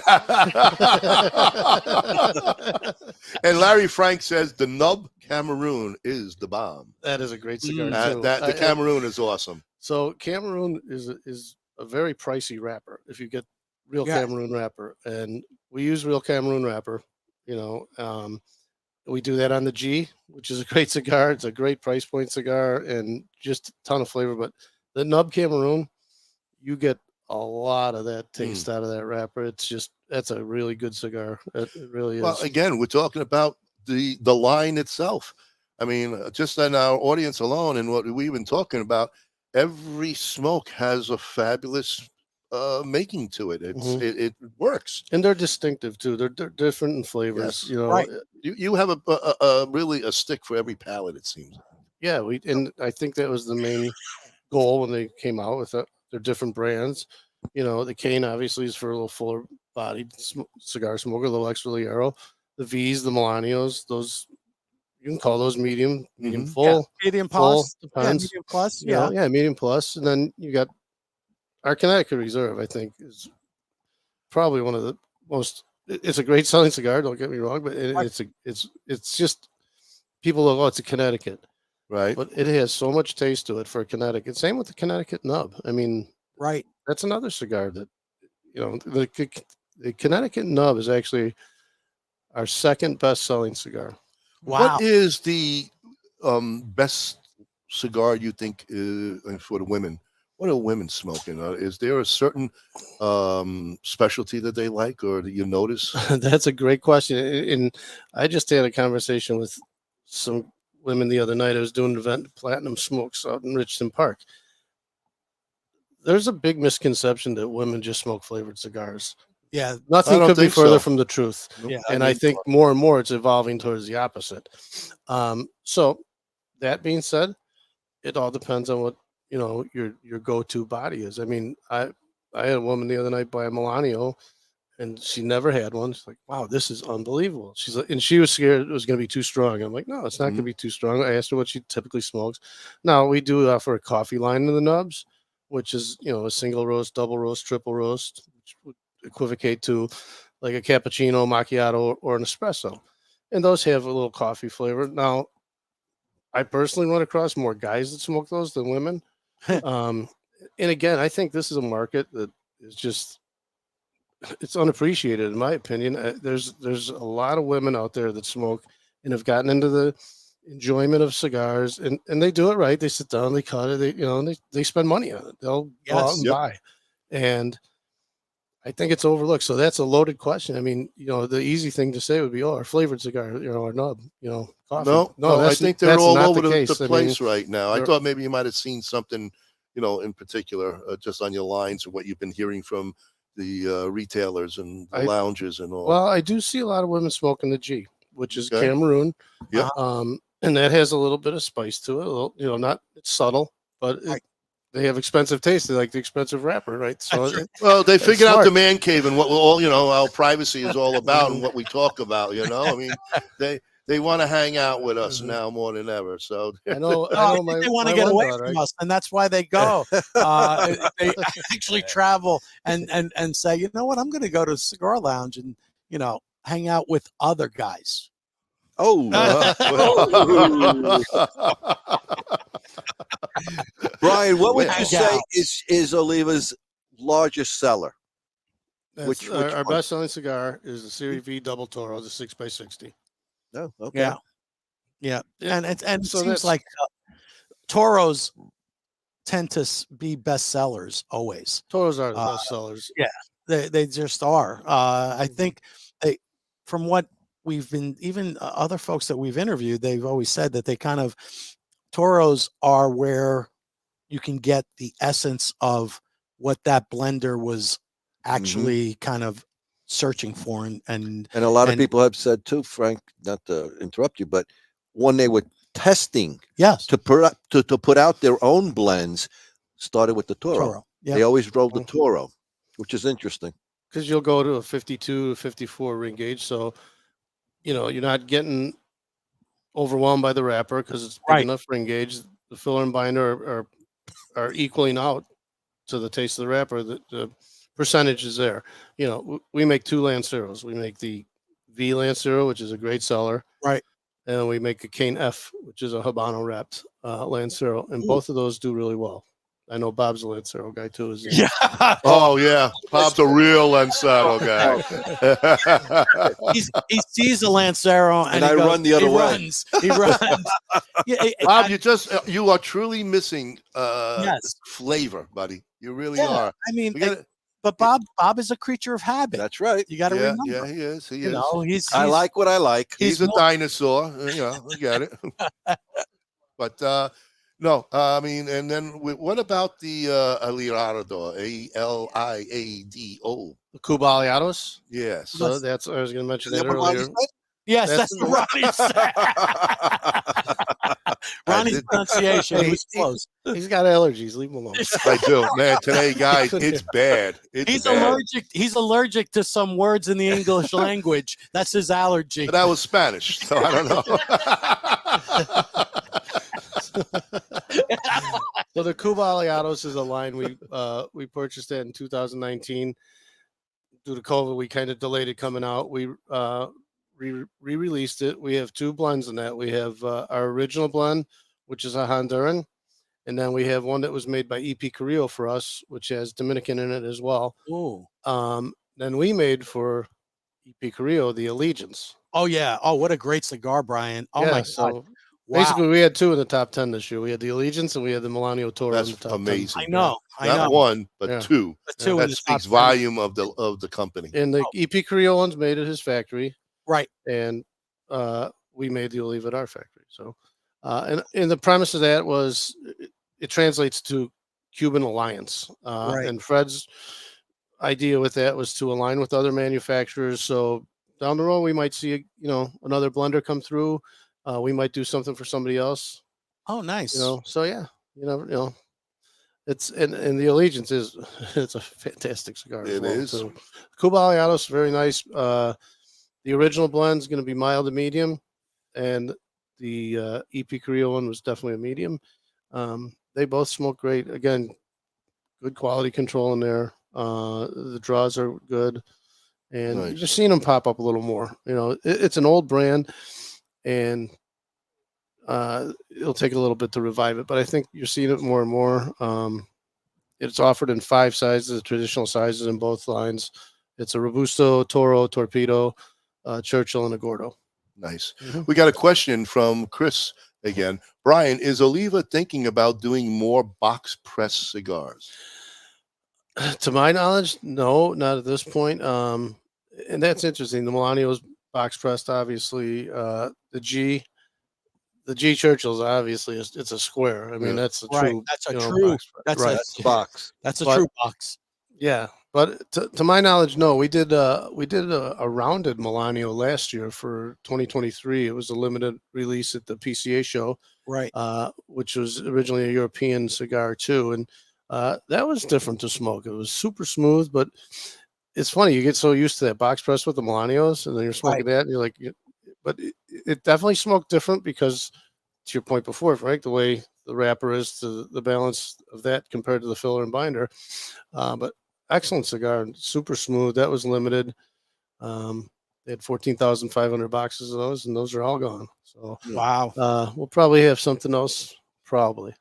And Larry Frank says the Nub Cameroon is the bomb. That is a great cigar too. The Cameroon is awesome. So Cameroon is a very pricey wrapper if you get real Cameroon wrapper, and we use real Cameroon wrapper. We do that on the G, which is a great cigar. It's a great price point cigar and just a ton of flavor. But the Nub Cameroon, you get a lot of that taste out of that wrapper. That's a really good cigar. It really is. Well, again, we're talking about the line itself. I mean, just in our audience alone and what we've been talking about, every smoke has a fabulous making to it. It works, and they're distinctive too. They're different in flavors. Yes. Right. You have a really a stick for every palate, it seems. Yeah, and I think that was the main goal when they came out with their different brands. The cane obviously is for a little fuller bodied cigar smoker, a little extra Liero. The V's, the Milanios, those you can call those medium full, medium full, plus, depends. medium plus, medium plus, and then you got our Connecticut Reserve. I think is probably one of the most. It's a great selling cigar. Don't get me wrong, but it's just people go, oh, it's a Connecticut, right? But it has so much taste to it for a Connecticut. Same with the Connecticut Nub. I mean, right. That's another cigar that the Connecticut Nub is actually our second best selling cigar. Wow. What is the best cigar you think for the women? What are women smoking? Is there a certain specialty that they like, or do you notice? That's a great question. And I just had a conversation with some women the other night. I was doing an event, Platinum Smokes, out in Richmond Park. There's a big misconception that women just smoke flavored cigars. Yeah, nothing could be further from the truth. Yeah, and I think more and more it's evolving towards the opposite. So that being said, it all depends on what your go-to body is. I mean, I had a woman the other night buy a Milanio, and she never had one. She's like, "Wow, this is unbelievable." She's like, and she was scared it was going to be too strong. I'm like, "No, it's not going to be too strong." I asked her what she typically smokes. Now we do offer a coffee line in the Nubs, which is a single roast, double roast, triple roast, which would equivocate to like a cappuccino, macchiato, or an espresso, and those have a little coffee flavor. Now, I personally run across more guys that smoke those than women. And again, I think this is a market that is just it's unappreciated in my opinion. There's a lot of women out there that smoke and have gotten into the enjoyment of cigars, and they do it right. They sit down, they cut it, they spend money on it. They'll go out and buy, and I think it's overlooked. So that's a loaded question. I mean, the easy thing to say would be, "Oh, our flavored cigar, our Nub, coffee." No, I think they're all over the place right now. I thought maybe you might have seen something, in particular, just on your lines of what you've been hearing from the retailers and the lounges and all. Well, I do see a lot of women smoking the G, which is Cameroon. Yeah. And that has a little bit of spice to it. A little, not it's subtle, but they have expensive taste. They like the expensive wrapper, right? So, well, they figured out the man cave and what all our privacy is all about and what we talk about. I mean, they want to hang out with us now more than ever. So I know they want to get away from us, and that's why they go. They actually travel and say, "You know what? I'm going to go to a cigar lounge and hang out with other guys." Brian, what would Well, you say is Oliva's largest seller? That's our best-selling cigar is the Series V Double Toro, the 6x60. No, okay. Yeah. Yeah. And it So seems that's- like Toros tend to be bestsellers always. Toros are the Uh, best sellers. yeah. They just are. I think from what we've been, even other folks that we've interviewed, they've always said that they kind of, Toros are where you can get the essence of what that blender was actually kind of searching for. And a lot of people have said too, Frank, not to interrupt you, but when they were testing yes, to put out their own blends, started with the Toro. Yeah. They always drove the Toro, which is interesting. Because you'll go to a 52 to 54 ring gauge. So, you're not getting overwhelmed by the wrapper because it's big enough ring gauge. The filler and binder are equaling out to the taste of the wrapper. The percentage is there. We make two Lanceros. We make the V Lancero, which is a great seller. Right. And we make a Cane F, which is a Habano wrapped Lancero. And both of those do really well. I know Bob's a Lancero guy too. Is he? Yeah. Oh yeah, Bob's a real Lancero guy. he sees a Lancero and I he goes, run the other he way. runs. He runs. Yeah, Bob, you are truly missing yes. flavor, buddy. You really Yeah, are. I mean, We gotta- but Bob is a creature of habit. That's right. You got to yeah, remember. yeah, he is. He You is. know, he's I like what I like. He's a dinosaur. I get it. But no, I mean, and then what about the Aliado? ALIADO. The Cuba Aliados. Yes. So that's, I was going to mention Is that that what Ronnie earlier. said? Yes, That's that's what Ronnie said. Ronnie's did- pronunciation was close. He's got allergies. Leave him alone. I do, man. Today, guys, it's bad. It's He's bad. allergic. He's allergic to some words in the English language. That's his allergy. But that was Spanish, so I don't know. So the Cuba Aliados is a line we purchased that in 2019. Due to COVID, we kind of delayed it coming out. We re-released it. We have two blends in that. We have our original blend, which is a Honduran, and then we have one that was made by EP Carrillo for us, which has Dominican in it as well. Ooh. Then we made for EP Carrillo the Allegiance. Oh yeah. Oh, what a great cigar, Brian. Oh Yeah, my so god. Wow. basically, we had two in the top 10 this year. We had the Allegiance and we had the Melanio Toro in That's the top amazing. I know. I Not know. one, but Yeah. two. The two in That the speaks top 10. volume of the company. 10. And the EP Carrillo one's made at his factory, Right. and we made the Oliva at our factory. So, and the premise of that was it translates to Cuban alliance. Right. And Fred's idea with that was to align with other manufacturers. So down the road, we might see another blender come through. We might do something for somebody else. Oh, nice. So yeah, it's and the Allegiance is it's a fantastic cigar. It is. Too. Cuba Aliados, very nice. The original blend is going to be mild to medium, and the EP Carrillo one was definitely a medium. They both smoke great. Again, good quality control in there. The draws are good, and Nice. you're just seeing them pop up a little more. It's an old brand, and it'll take a little bit to revive it, but I think you're seeing it more and more. It's offered in 5 sizes, traditional sizes in both lines. It's a Robusto, Toro, Torpedo, Churchill, and a Gordo. Nice. Mhm. We got a question from Chris again. Brian, is Oliva thinking about doing more box press cigars? To my knowledge, no, not at this point. And that's interesting. The Melanio's box pressed, obviously. The G Churchill's obviously it's a square. I mean, Yeah. that's a Right. true. That's a you know, true. box press. That's right. a Box. That's a But- true box. Yeah, but to my knowledge, no. We did a rounded Melanio last year for 2023. It was a limited release at the PCA show, Right. which was originally a European cigar too, and that was different to smoke. It was super smooth, but it's funny, you get so used to that box press with the Melanios, and then you're smoking that, and you're like, but it definitely smoked different because, to your point before, Frank, the way the wrapper is to the balance of that compared to the filler and binder. But excellent cigar, super smooth. That was limited. They had 14,500 boxes of those, and those are all gone. So Wow. we'll probably have something else, probably.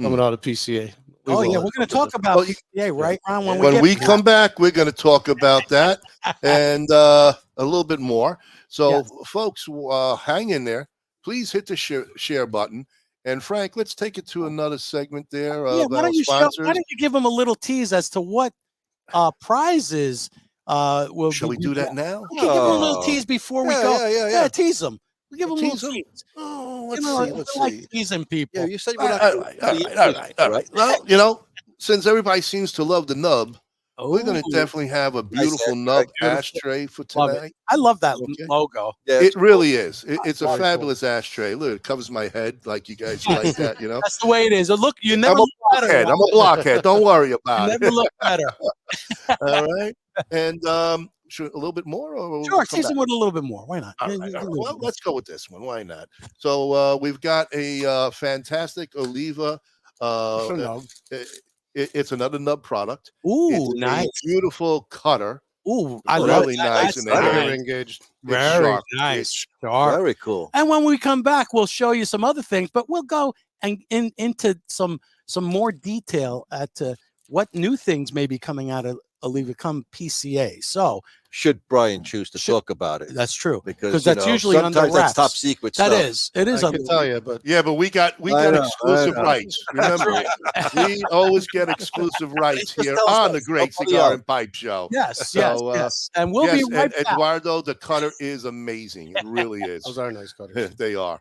coming out of PCA. Oh yeah, we're going to talk about PCA, right, Ron? When we come back, we're going to talk about that and a little bit more. So, folks, hang in there. Please hit the share button. And Frank, let's take it to another segment there. Why don't you give them a little tease as to what prizes will Shall we do that now? We can give them a little tease before we go. Yeah. Tease them. We'll give them a little tease. Oh, let's see. Like teasing people. Yeah, you said All right. Well, since everybody seems to love the nub, we're going to definitely have a beautiful nub ashtray for tonight. I love that logo. Yeah, it really is. It's a fabulous ashtray. Look, it covers my head like you guys like that, you know? That's the way it is. Look, you never look better. I'm a blockhead. Don't worry about it. Never look better. All right. And a little bit more? Or sure, tease them with a little bit more. Why not? All right. Well, let's go with this one. Why not? So we've got a fantastic Oliva. It's another nub product. Ooh, nice. Beautiful cutter. Ooh, I love it. Nice and engaged. Very nice. Very cool. And when we come back, we'll show you some other things, but we'll go and into some more detail at what new things may be coming out of Oliva come PCA. So should Brian choose to talk about it? That's true, because that's usually under wraps. That's top secret stuff. It is. I can tell you, but but we got exclusive rights. Remember, we always get exclusive rights here on the Great Cigar and Pipe Show. Yes. And we'll be right back. Eduardo, the cutter is amazing. It really is. those are nice cutters. They are.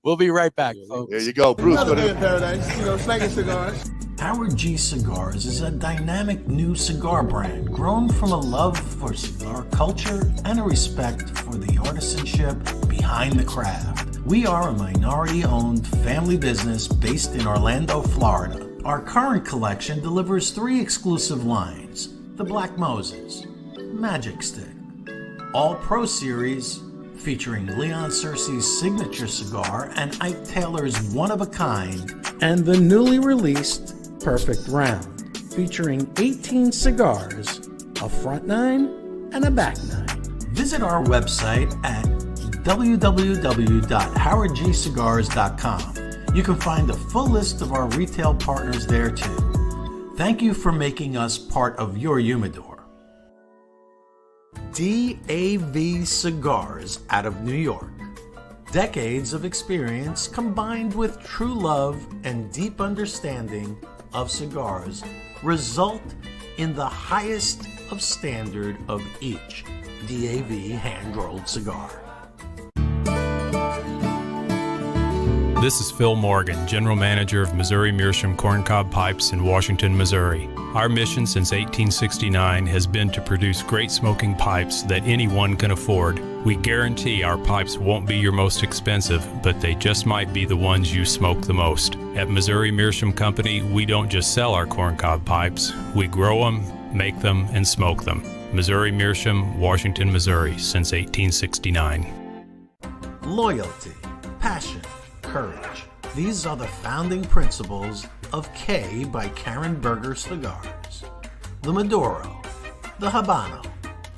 We'll be right back, folks. There you go, Bruce. Another day in paradise, slanging cigars. Howard G Cigars is a dynamic new cigar brand grown from a love for cigar culture and a respect for the artisanship behind the craft. We are a minority-owned family business based in Orlando, Florida. Our current collection delivers 3 exclusive lines: the Black Moses, Magic Stick, All Pro Series featuring Leon Searcy's signature cigar and Ike Taylor's one-of-a-kind, and the newly released Perfect Round, featuring 18 cigars, a front 9 and a back 9. Visit our website at www.howardgcigars.com. You can find a full list of our retail partners there too. Thank you for making us part of your humidor. DAV Cigars out of New York. Decades of experience combined with true love and deep understanding of cigars result in the highest of standard of each DAV hand-rolled cigar. This is Phil Morgan, General Manager of Missouri Meerschaum Corncob Pipes in Washington, Missouri. Our mission since 1869 has been to produce great smoking pipes that anyone can afford. We guarantee our pipes won't be your most expensive, but they just might be the ones you smoke the most. At Missouri Meerschaum Company, we don't just sell our corncob pipes, we grow them, make them, and smoke them. Missouri Meerschaum, Washington, Missouri, since 1869. Loyalty, passion, courage. These are the founding principles of K by Karen Berger Cigars. The Maduro, the Habano,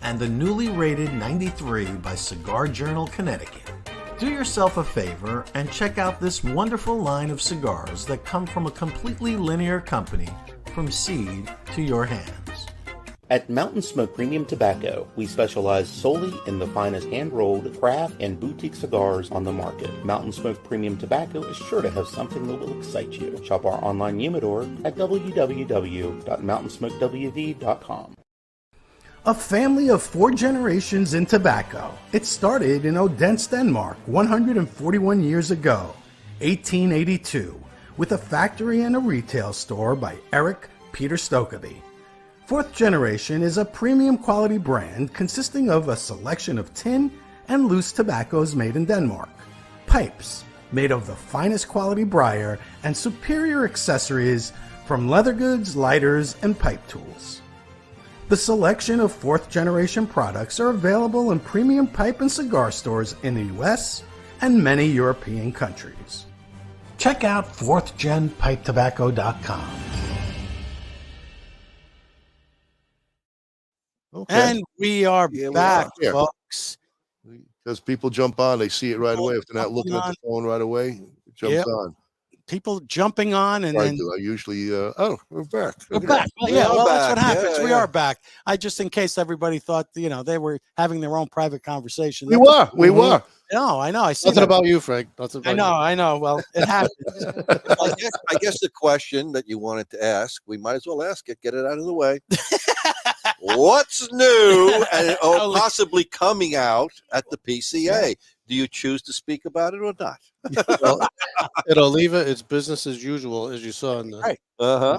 and the newly rated 93 by Cigar Journal Connecticut. Do yourself a favor and check out this wonderful line of cigars that come from a completely linear company from seed to your hands. At Mountain Smoke Premium Tobacco, we specialize solely in the finest hand-rolled, craft, and boutique cigars on the market. Mountain Smoke Premium Tobacco is sure to have something that will excite you. Shop our online humidor at www.mountainsmokewv.com. A family of 4 generations in tobacco. It started in Odense, Denmark, 141 years ago, 1882, with a factory and a retail store by Eric Peter Stokeby. 4th Generation is a premium quality brand consisting of a selection of tin and loose tobaccos made in Denmark, pipes made of the finest quality briar, and superior accessories from leather goods, lighters, and pipe tools. The selection of 4th Generation products are available in premium pipe and cigar stores in the US and many European countries. Check out 4thGenPipeTobacco.com. Okay. And we are back, here. folks. Because people jump on, they see it right away. If they're not looking at the phone right away, it jumps on. people jumping on, and I then do. I usually. Oh, we're back. we're Okay. back. Well, We yeah, are well, that's what back. happens. Yeah, We yeah. are back. I just, in case everybody thought, they were having their own private conversation. We That's- were. We were. No, I know. I see Nothing that. about you, Frank. Nothing I about know. I know. Well, it happens. I guess the question that you wanted to ask, we might as well ask it. Get it out of the way. What's new and or possibly coming out at the PCA? Do you choose to speak about it or not? Well, at Oliva, it's business as usual, as you saw in the. Right.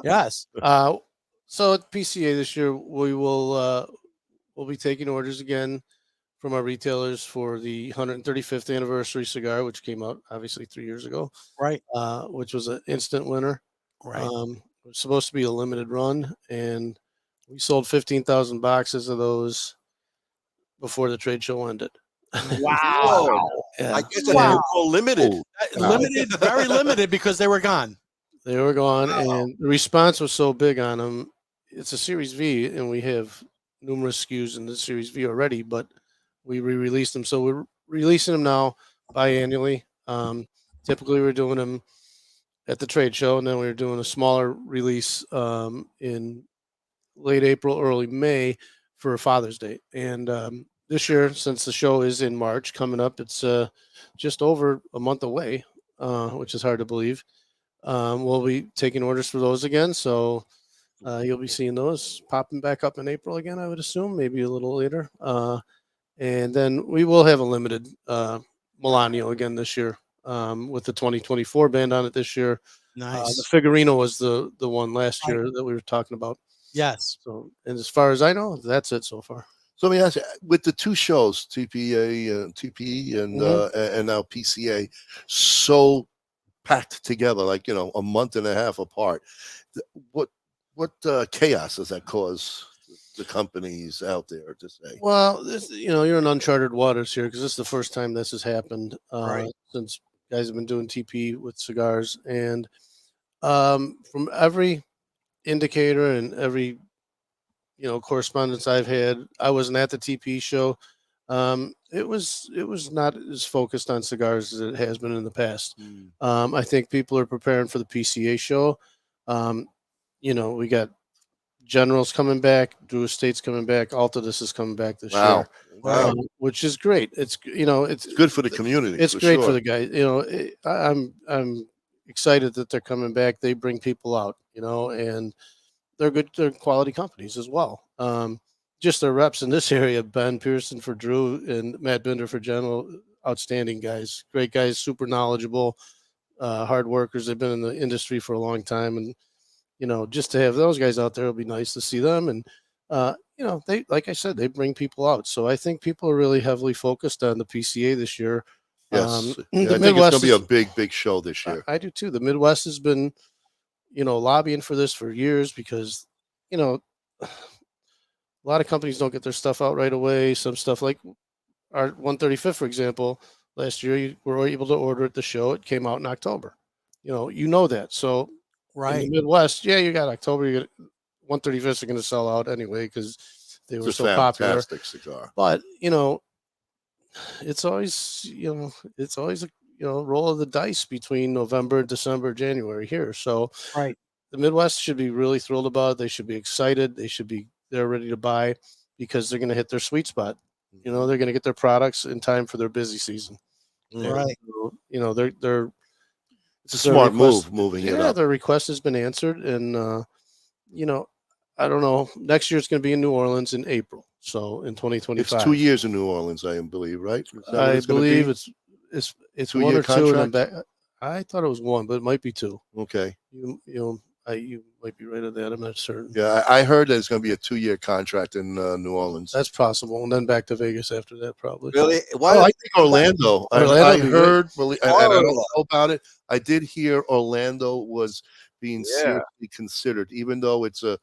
Yes. So at PCA this year, we will we'll be taking orders again from our retailers for the 135th anniversary cigar, which came out obviously 3 years ago, Right. which was an instant winner. Right. It was supposed to be a limited run, and we sold 15,000 boxes of those before the trade show ended. Wow. Yeah. I guess that's all limited. Limited, very limited, because they were gone. They were gone, and the response was so big on them. It's a Series V, and we have numerous SKUs in the Series V already, but we re-released them. So we're releasing them now biannually. Typically, we're doing them at the trade show, and then we're doing a smaller release in late April, early May for Father's Day. And this year, since the show is in March coming up, it's just over a month away, which is hard to believe. We'll be taking orders for those again. So you'll be seeing those popping back up in April again, I would assume, maybe a little later. And then we will have a limited Milano again this year with the 2024 band on it this year. Nice. The Figurino was the one last year that we were talking about. Yes. So, and as far as I know, that's it so far. So let me ask you, with the two shows, TPE and now PCA, so packed together, like a month and a half apart, what chaos does that cause the companies out there to say? Well, you're in uncharted waters here, because this is the first time this has happened since guys have been doing TP with cigars, and from every indicator and every correspondence I've had, I wasn't at the TP show. It was not as focused on cigars as it has been in the past. I think people are preparing for the PCA show. We got Generals coming back, Drew Estates coming back, Altadis is coming back this year. Wow. Which is great. It's It's good for the community. it's great for the guys. I'm excited that they're coming back. They bring people out, and they're quality companies as well. Just their reps in this area, Ben Pearson for Drew and Matt Binder for General, outstanding guys, great guys, super knowledgeable, hard workers. They've been in the industry for a long time, and just to have those guys out there, it'll be nice to see them. And they, like I said, they bring people out. So I think people are really heavily focused on the PCA this year. Yes, The I think it's Midwest going to be a big show this year. I do too. The Midwest has been, lobbying for this for years, because, a lot of companies don't get their stuff out right away. Some stuff like our 135th, for example, last year you were able to order at the show. It came out in October. That. So in the Midwest, you got October. You got 135th are going to sell out anyway, because they were It's a so popular. fantastic cigar. But it's always a roll of the dice between November, December, January here. So the Midwest should be really thrilled about it. They should be excited. They're ready to buy, because they're going to hit their sweet spot. They're going to get their products in time for their busy season. Right. And, they're It's a smart move, moving it up. their request has been answered, and I don't know. Next year it's going to be in New Orleans in April. So in 2025, It's 2 years in New Orleans, I believe, right? Is that what I it's gonna believe be? it's 2 1 year or 2, and I'm contract? back. I thought it was 1, but it might be 2. Okay. You might be right on that. I'm not certain. Yeah, I heard that it's going to be a 2-year contract in New Orleans. That's possible, and then back to Vegas after that, probably. Really? Well, I think Orlando. Orlando I would be heard, and I don't Florida. know about it. I did hear Orlando was being seriously considered, even though it's a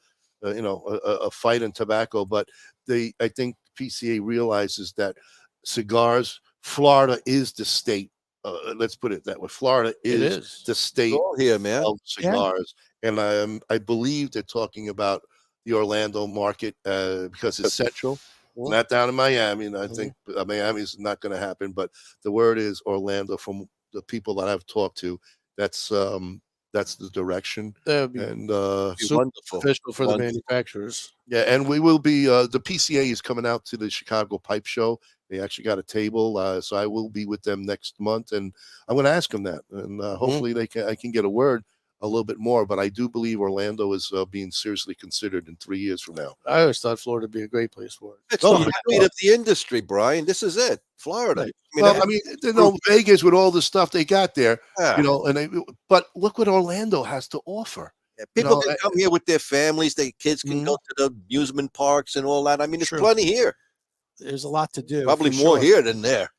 fight in tobacco. But I think PCA realizes that cigars, Florida is the state. Let's put it that way. Florida is the state here, man. of cigars, and I believe they're talking about the Orlando market because it's central, not down in Miami. And I think Miami is not going to happen. But the word is Orlando, from the people that I've talked to, that's the direction. That would be And super wonderful. beneficial for the Wonderful. manufacturers. yeah, and we will be the PCA is coming out to the Chicago Pipe Show. They actually got a table, so I will be with them next month, and I'm going to ask them that, and hopefully I can get a word a little bit more. But I do believe Orlando is being seriously considered in 3 years from now. I always thought Florida would be a great place for it. It's Oh, the heartbeat of the industry, Brian. This is it, Florida. Right. Well, I mean, you know, Vegas with all the stuff they got there, Yeah. you know, but look what Orlando has to offer. Yeah, people know, can come here with their families. Their kids can go to the amusement parks and all that. I mean, there's True. plenty here. There's a lot to do. Probably for more sure. here than there.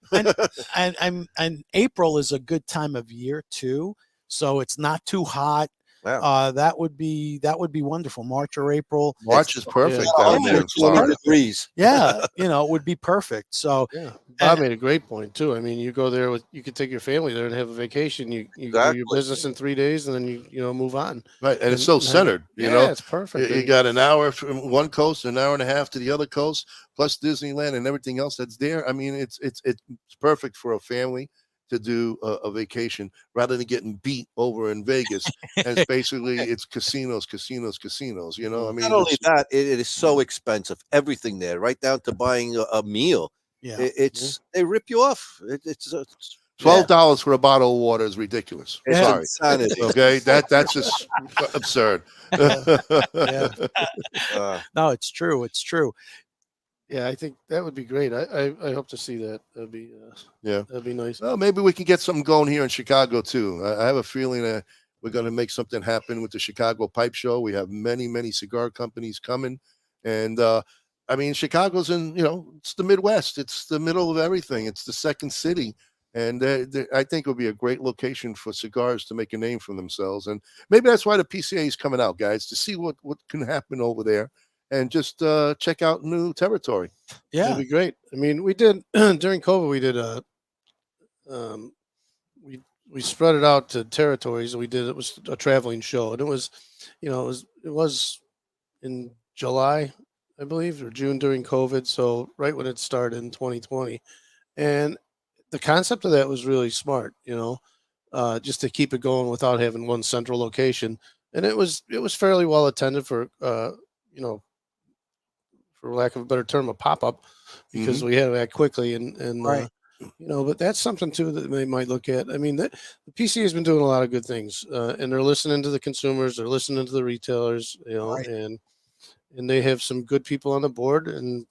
And April is a good time of year too, so it's not too hot. Wow. That would be wonderful. March or April. March is perfect Yeah. down there in 20 Florida. degrees. Yeah, you know, it would be perfect. So Yeah, Bob made a great point too. I mean, you go there you could take your family there and have a vacation. You do Exactly. your business in 3 days, and then you move on. Right, and it's so And- centered. You yeah, know, it's perfect. you got an hour from one coast, an hour and a half to the other coast, plus Disneyland and everything else that's there. I mean, it's perfect for a family to do a vacation rather than getting beat over in Vegas. And it's basically it's casinos. You know, I mean, Not only it's- that, it is so expensive. Everything there, right down to buying a meal. yeah, It's they rip you off. It's $12 for a bottle of water is ridiculous. It's Sorry. insanity. Okay, that's just absurd. yeah. Uh, No, it's true. It's true. Yeah, I think that would be great. I hope to see that. That'd be Yeah. that'd be nice. Well, maybe we can get something going here in Chicago too. I have a feeling that we're going to make something happen with the Chicago Pipe Show. We have many cigar companies coming, and I mean, Chicago's it's the Midwest. It's the middle of everything. It's the second city, and I think it would be a great location for cigars to make a name for themselves. And maybe that's why the PCA is coming out, guys, to see what can happen over there. And just check out new territory. Yeah, That'd be great. I mean, we did during COVID. We did we spread it out to territories. It was a traveling show, and it was, it was in July, I believe, or June during COVID. So right when it started in 2020, and the concept of that was really smart. Just to keep it going without having one central location, and it was fairly well attended for for lack of a better term, a pop-up, because we had to act quickly and Right. but that's something too that they might look at. I mean, the PCA has been doing a lot of good things, and they're listening to the consumers, they're listening to the retailers, Right. and they have some good people on the board, and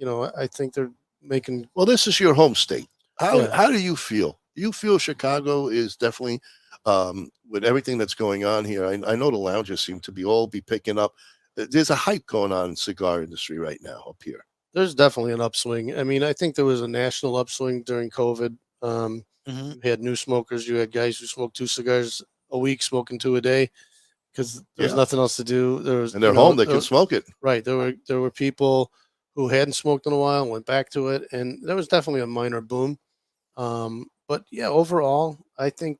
I think they're making. Well, this is your home state. Yeah. How do you feel? You feel Chicago is definitely with everything that's going on here. I know the lounges seem to be picking up. There's a hype going on in the cigar industry right now up here. There's definitely an upswing. I mean, I think there was a national upswing during COVID. Mhm. You had new smokers. You had guys who smoked 2 cigars a week, smoking 2 a day, because there's Yeah. nothing else to do. There was, And they're home, they can smoke it. Right. There were people who hadn't smoked in a while and went back to it, and there was definitely a minor boom. But yeah, overall, I think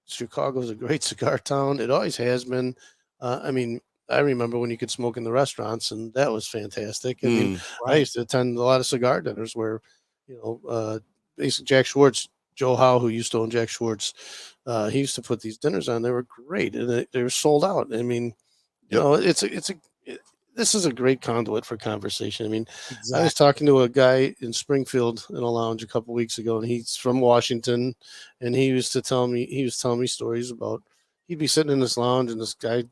Chicago's a great cigar town. It always has been. I mean, I remember when you could smoke in the restaurants, and that was fantastic. I mean, I used to attend a lot of cigar dinners where, basically Jack Schwartz, Joe Howe, who used to own Jack Schwartz, he used to put these dinners on. They were great, and they were sold out. I mean, this is a great conduit for conversation. I mean, I was talking to a guy in Springfield in a lounge a couple weeks ago, and he's from Washington, and he was telling me stories about he'd be sitting in this lounge, and this guy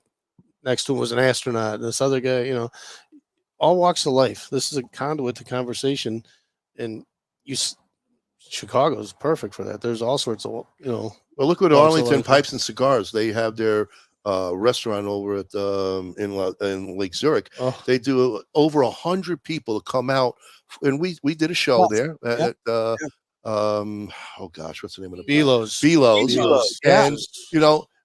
next to him was an astronaut, and this other guy, all walks of life. This is a conduit to conversation, and Chicago is perfect for that. There's all sorts of, Well, look at walks of Arlington life. Pipes and Cigars. They have their restaurant over at in Lake Zurich. Oh, They do over 100 people come out, and we did a show Wow. there at oh gosh, what's the name of the Belos. Belos. Yeah. And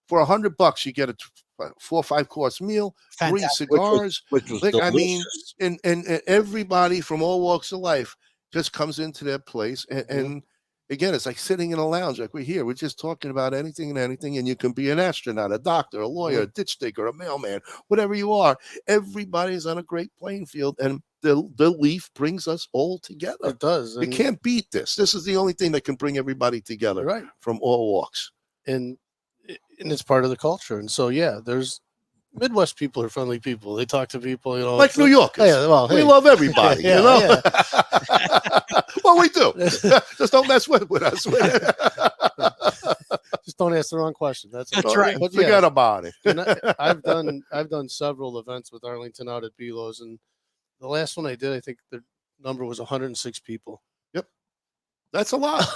for $100 you get a 4 or 5 course meal, 3 Fantastic. cigars. which was Like, I mean, delicious. and everybody from all walks of life just comes into their place, and again, it's like sitting in a lounge, like we're here. We're just talking about anything, and you can be an astronaut, a doctor, a lawyer, a ditch digger, a mailman, whatever you are. Everybody's on a great playing field, and the leaf brings us all together. It does. You and- can't beat this. This is the only thing that can bring everybody together right. from all walks. And and it's part of the culture. And so, yeah, there's Midwest people are friendly people. They talk to people, you know, Like New Yorkers. Yeah, well, we hey. love everybody, Yeah, you know. yeah. Well, we do. Just don't mess with us. Just don't ask the wrong question. That's right. But Forget about it. and I've done several events with Arlington out at Belo's, and the last one I did, I think the number was 106 people. Yep, that's a lot.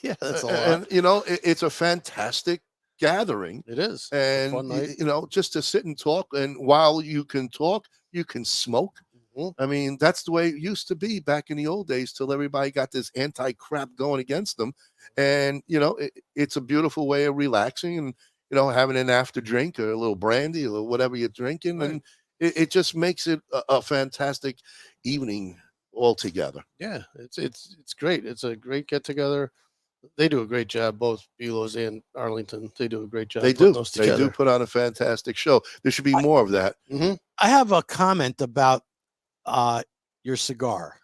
Yeah, that's a lot. And you know, it's a fantastic gathering. It is. And Fun night. you know, just to sit and talk, and while you can talk, you can smoke. I mean, that's the way it used to be back in the old days, till everybody got this anti-crap going against them. And you know, it's a beautiful way of relaxing, and you know, having an after drink or a little brandy or whatever you're drinking, Right. and it just makes it a fantastic evening altogether. Yeah, it's great. It's a great get together. They do a great job, both Belo's and Arlington. They do a great job. They putting do. those They do together. put on a fantastic show. There should be more of that. I have a comment about your cigar,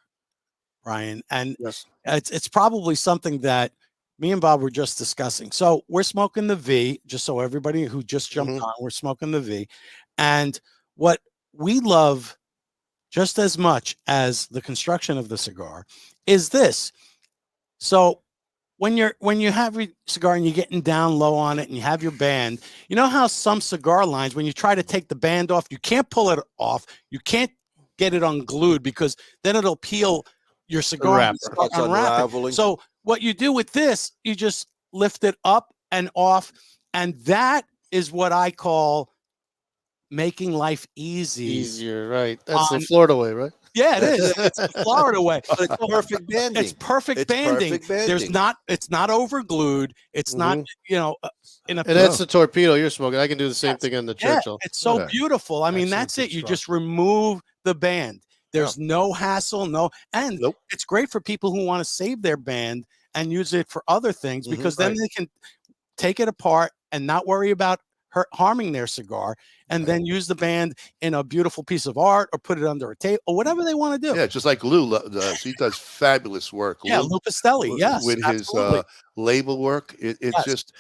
Brian, and Yes. it's probably something that me and Bob were just discussing. So we're smoking the V, just so everybody who just jumped on, we're smoking the V, and what we love just as much as the construction of the cigar is this. So when you have your cigar and you're getting down low on it and you have your band, you know how some cigar lines, when you try to take the band off, you can't pull it off, you can't get it unglued because then it'll peel your cigar wrapper. and start It's unwrapping. unraveling. So what you do with this, you just lift it up and off, and that is what I call making life easy. Easier, right? That's On- the Florida way, right? Yeah, it is. It's the Florida way. But it's perfect banding. It's perfect It's banding. perfect banding. There's not. It's not overglued. It's not. You know, in a. And that's the torpedo you're smoking. I can do the same Yes. thing on the Yeah, Churchill. it's so Yeah. beautiful. I mean, Excellent that's it. You just construction. remove the band. There's no hassle, and Nope. it's great for people who want to save their band and use it for other things because then they can take it apart and not worry about harming their cigar, and then use the band in a beautiful piece of art or put it under a table or whatever they want to do. Yeah, just like Lou does. He does fabulous work. Yeah, Lou Pastelli, yes, with absolutely. his label work. It's Yes. just,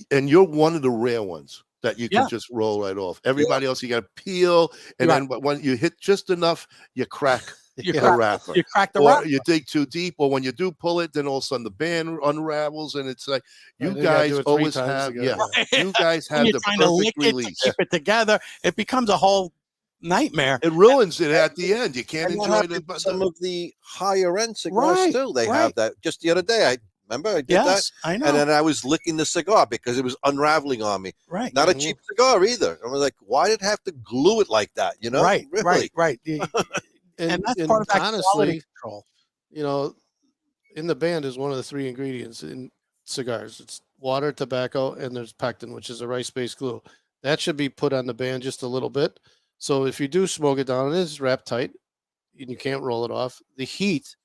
and you're one of the rare ones that you can Yeah. just roll right off. Everybody else, you got to peel, and Right. then but when you hit just enough, you crack You the crack- wrapper. You crack the Or wrapper. you dig too deep, or when you do pull it, then all of a sudden the band unravels, and it's like you Right, you gotta guys do it 3 always times have, together. you guys When have you're the trying to lick perfect it to release. keep it together, it becomes a whole nightmare. It ruins it at the end. You can't And that enjoy happens with some of the higher end cigars Right, too. They right. have that. Just the other day, I remember I did that, Yes, I know. and then I was licking the cigar because it was unraveling on me. Right. Not a cheap cigar either. I was like, why did it have to glue it like that? You know, Right, really? right. And that's part of that quality honestly, control. you know, in the band is one of the 3 ingredients in cigars. It's water, tobacco, and there's pectin, which is a rice-based glue. That should be put on the band just a little bit. So if you do smoke it down, it is wrapped tight, and you can't roll it off. The heat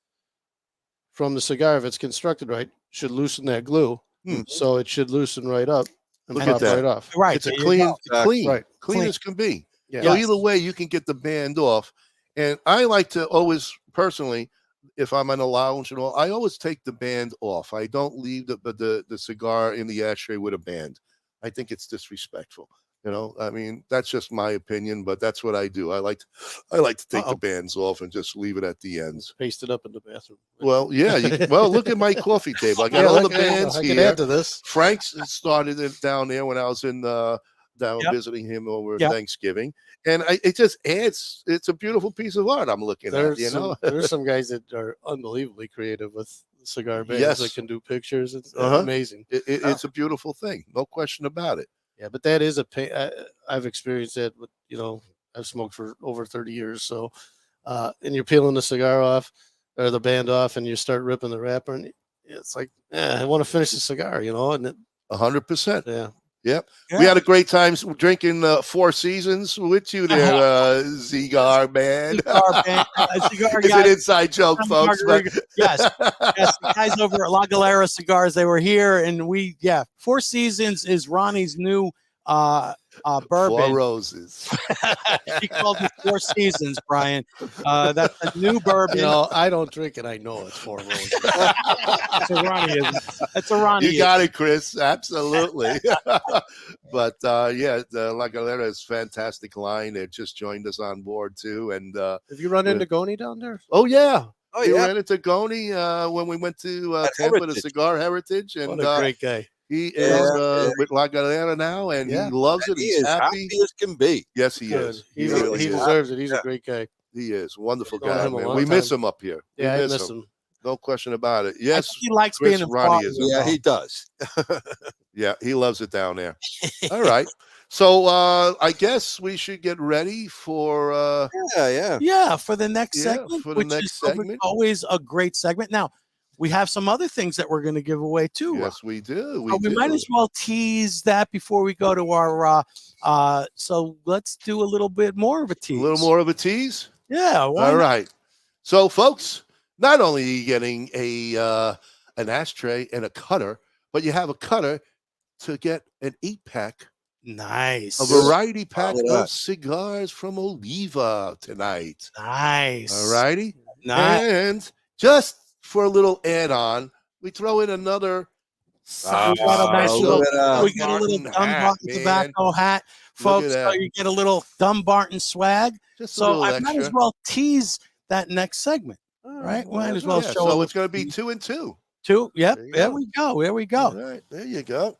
from the cigar, if it's constructed right, should loosen that glue. So it should loosen right up and Look at pop that. right off. Right. It's a there you clean, go. clean, Right. clean Clean. as can be. Yeah. So Yes. either way, you can get the band off. And I like to always personally, if I'm in a lounge and all, I always take the band off. I don't leave the cigar in the ashtray with a band. I think it's disrespectful. You know, I mean, that's just my opinion, but that's what I do. I like to take the bands off and just leave it at the ends. Paste it up in the bathroom. Well, yeah. Well, look at my coffee table. I got all the bands I can here. add to this. Frank's started it down there when I was in down Yep. visiting him over Yep. Thanksgiving, and it just adds. It's a beautiful piece of art I'm looking at. You know, There's some guys that are unbelievably creative with cigar bands Yes. that can do pictures. It's Uh-huh. amazing. it's a beautiful thing, no question about it. Yeah, but that is a pain. I've experienced that. With, you know, I've smoked for over 30 years. So, and you're peeling the cigar off or the band off, and you start ripping the wrapper, and it's like, I want to finish the cigar, you know, and 100%. yeah. Yep. Yeah. We had a great time drinking Four Seasons with you there, Cigar Man. Cigar band, cigar It's guy. an inside joke, folks. But Yes, the guys over at La Galera Cigars, they were here, and Four Seasons is Ronnie's new bourbon. Four Roses. He called it Four Seasons, Brian. That's a new bourbon. You know, I don't drink it. I know it's 4 Roses. It's a Ronnieism. It's a Ronnie. You got it, Chris. Absolutely. But yeah, the La Galera is fantastic line. They just joined us on board too. And Have you run into Goni down there? oh yeah. Oh, We yeah. ran into Goni when we went to At Tampa to Heritage. Cigar Heritage, and What a great guy. he Yeah, is with La Galera now, and Yeah. he loves it. He He's is happy as can be. Yes, he Good. is. He really is. deserves it. He's Yeah. a great guy. He is wonderful Known guy, him a man. long We miss time. him up here. We Yeah, I miss him. No question about it. I Yes, think he likes Chris being in Ronnie Florida. is Yeah, he does. yeah, he loves it down there. All right. So I guess we should get ready for Yeah. Yeah, for the next Yeah, segment, for the which next is segment. always a great segment. Now, we have some other things that we're going to give away too. yes, we do. We might as well tease that before we go to our. So let's do a little bit more of a a tease. little more of a tease. Yeah. why All not? right. So, folks, not only are you getting an ashtray and a cutter, but you have a cutter to get an 8-pack, Nice. a variety pack Look at that. of cigars from Oliva tonight. Nice. All righty. Nice. And just for a little add-on, we throw in another. We got a nice look little, at that. we got a little Dunbarton hat, Dunbarton man. tobacco hat, Look at folks. So that. you get a little Dunbarton swag. Just a So little I extra. might as well tease that next segment. Right? Might as well Yeah, show so a it's going to be 2 and 2. two. Yep. There you There go. we go. There we All go. right, there you go.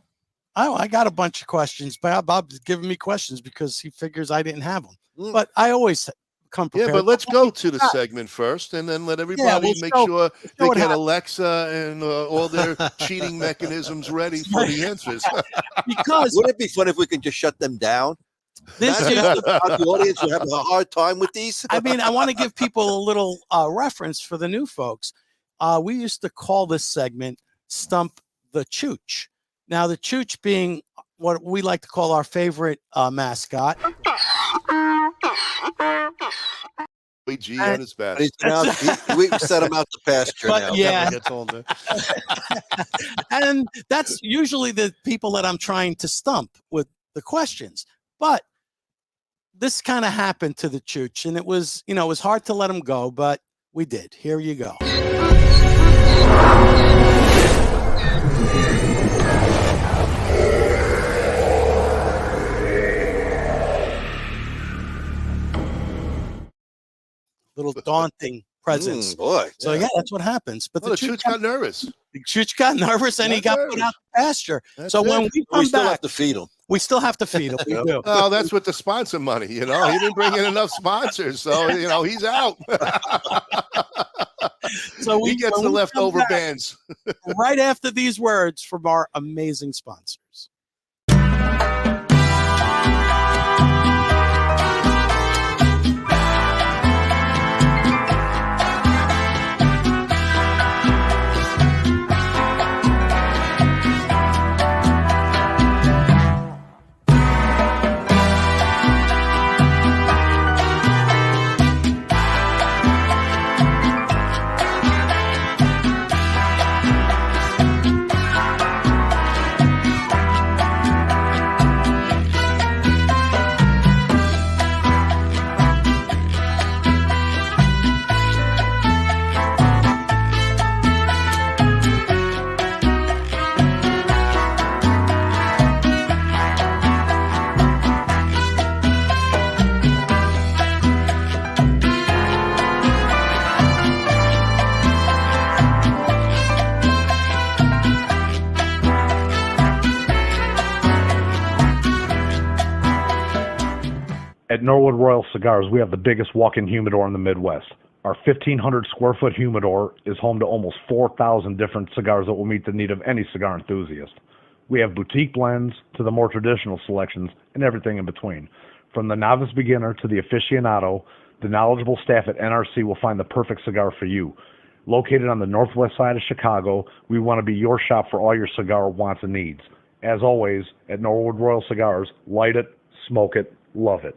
I got a bunch of questions. Bob's giving me questions because he figures I didn't have them. Mm. But I always come Yeah, prepared. but let's go to the segment first, and then let everybody we'll make show- sure show they what get happened. Alexa and all their cheating mechanisms ready for the answers. Because Wouldn't it be fun if we could just shut them down? this Imagine is, the audience would have a hard time with these. I mean, I want to give people a little reference for the new folks. We used to call this segment Stump the Chooch. Now, the Chooch being what we like to call our favorite mascot. G on his best. He's been out- we set him out to pasture But now. yeah. Never gets older. And that's usually the people that I'm trying to stump with the questions. But this kind of happened to the Chooch, and it was hard to let him go, but we did. Here you go. Little daunting presence. Boy. So yeah, that's what happens. But Oh, the Chooch got nervous. the Chooch got nervous and he got put out to pasture. That's So when it. we We come still back, have to feed them. we still have to feed him. We do. Oh, that's with the sponsor money. He didn't bring in enough sponsors, so he's out. So he gets when the we come leftover back, bands. right after these words from our amazing sponsors. At Norwood Royal Cigars, we have the biggest walk-in humidor in the Midwest. Our 1,500 square foot humidor is home to almost 4,000 different cigars that will meet the need of any cigar enthusiast. We have boutique blends to the more traditional selections and everything in between. From the novice beginner to the aficionado, the knowledgeable staff at NRC will find the perfect cigar for you. Located on the northwest side of Chicago, we want to be your shop for all your cigar wants and needs. As always, at Norwood Royal Cigars, light it, smoke it, love it.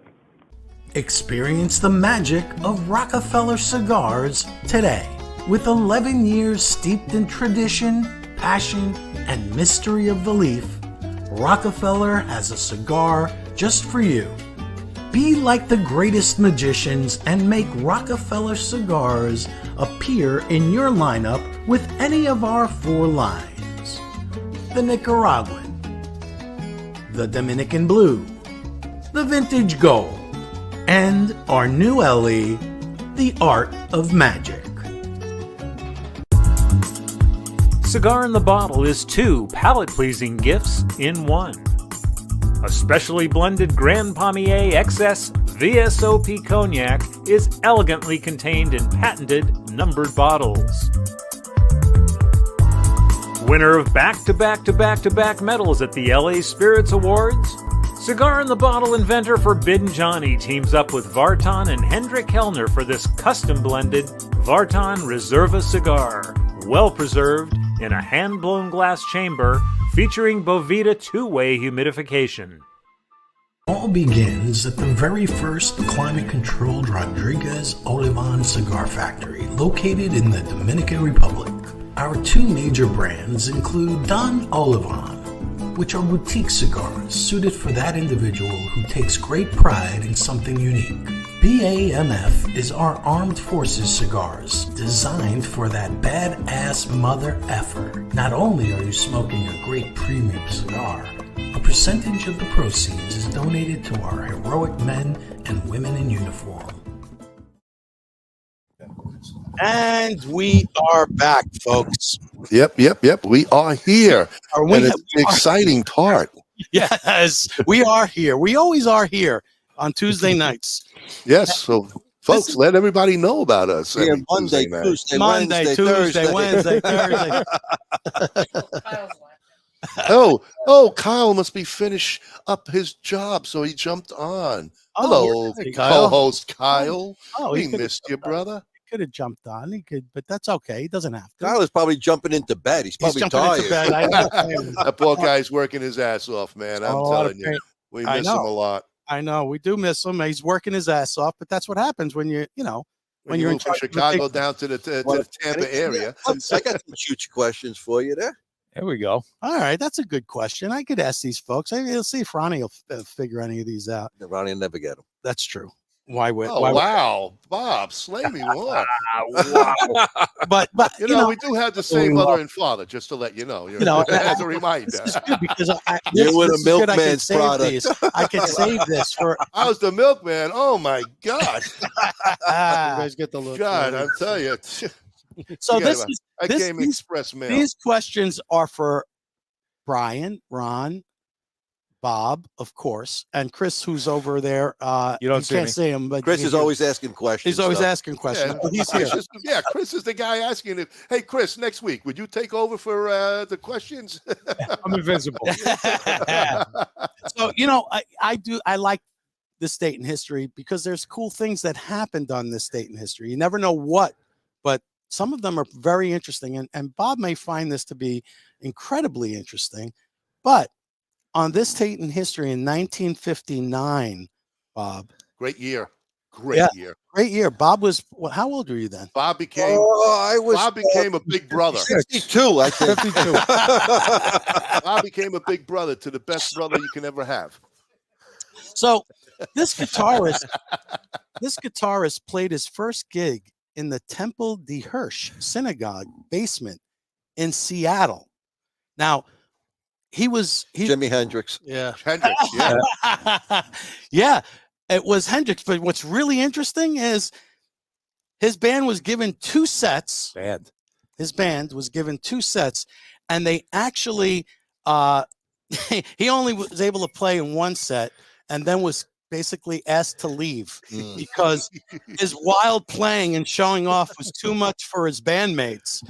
Experience the magic of Rockefeller Cigars today. With 11 years steeped in tradition, passion, and mystery of the leaf, Rockefeller has a cigar just for you. Be like the greatest magicians and make Rockefeller cigars appear in your lineup with any of our 4 lines: the Nicaraguan, the Dominican Blue, the Vintage Gold, and our new LE, the Art of Magic. Cigar in the Bottle is 2 palate-pleasing gifts in 1. A specially blended Grand Pommier XS VSOP Cognac is elegantly contained in patented numbered bottles. Winner of back-to-back-to-back-to-back medals at the LA Spirits Awards, Cigar in the Bottle inventor Forbidden Johnny teams up with Vartan and Hendrik Kellner for this custom-blended Vartan Reserva cigar, well-preserved in a hand-blown glass chamber featuring Boveda 2-way humidification. All begins at the very first climate-controlled Rodriguez Olivan cigar factory located in the Dominican Republic. Our 2 major brands include Don Olivan, which are boutique cigars suited for that individual who takes great pride in something unique. BAMF is our armed forces cigars, designed for that badass mother effer. Not only are you smoking a great premium cigar, a percentage of the proceeds is donated to our heroic men and women in uniform. And we are back, folks. Yep. We are here. We and it's the exciting part. Yes, we are here. We always are here on Tuesday nights. Yes. So, folks, let everybody know about us. Yeah, every Monday, night. Tuesday, Monday, Wednesday, Tuesday, Thursday. Wednesday, Thursday. Oh, Kyle must be finished up his job, so he jumped on. Hello, yeah, Kyle. co-host Kyle. He We missed you, brother. Could have jumped on. He could, but that's okay. He doesn't have to. Kyle is probably jumping into bed. He's probably jumping tired. into bed. I know. That poor guy's working his ass off, man. I'm telling you, we miss him a lot. I know we do miss him. He's working his ass off, but that's what happens when when you're in move from Chicago down to the Tampa area. I got some future questions for you there. There we go. All right, that's a good question. I could ask these folks. We'll see if Ronnie will figure any of these out. Ronnie will never get them. That's true. Why would? Wow, Bob, slay me more. Wow. But you know, we do have the same mother and father, just to let you know. As a reminder. This is good because you're with a milkman's product. I can save this for. I was the milkman. Oh my God! You guys get the look. God, I'll tell you. So I came express mail. These questions are for Brian, Ron, Bob, of course, and Chris, who's over there. You can't see him, but Chris is always asking questions. He's always asking questions. But he's here. Chris is the guy asking if, hey, Chris, next week, would you take over for the questions? I'm invincible. So, I like this date in history because there's cool things that happened on this date in history. You never know what, but some of them are very interesting. And Bob may find this to be incredibly interesting, but on this date in history in 1959, Bob. Great year. Great year. Bob was, how old were you then? Bob became a big brother. 52, I think. 52. Bob became a big brother to the best brother you can ever have. So this guitarist played his first gig in the Temple de Hirsch Synagogue basement in Seattle. Now, Jimi Hendrix. Yeah. Hendrix, yeah. Yeah, it was Hendrix. But what's really interesting is his band was given 2 sets. His band was given 2 sets, and they actually he only was able to play in 1 set and then was basically asked to leave because his wild playing and showing off was too much for his bandmates.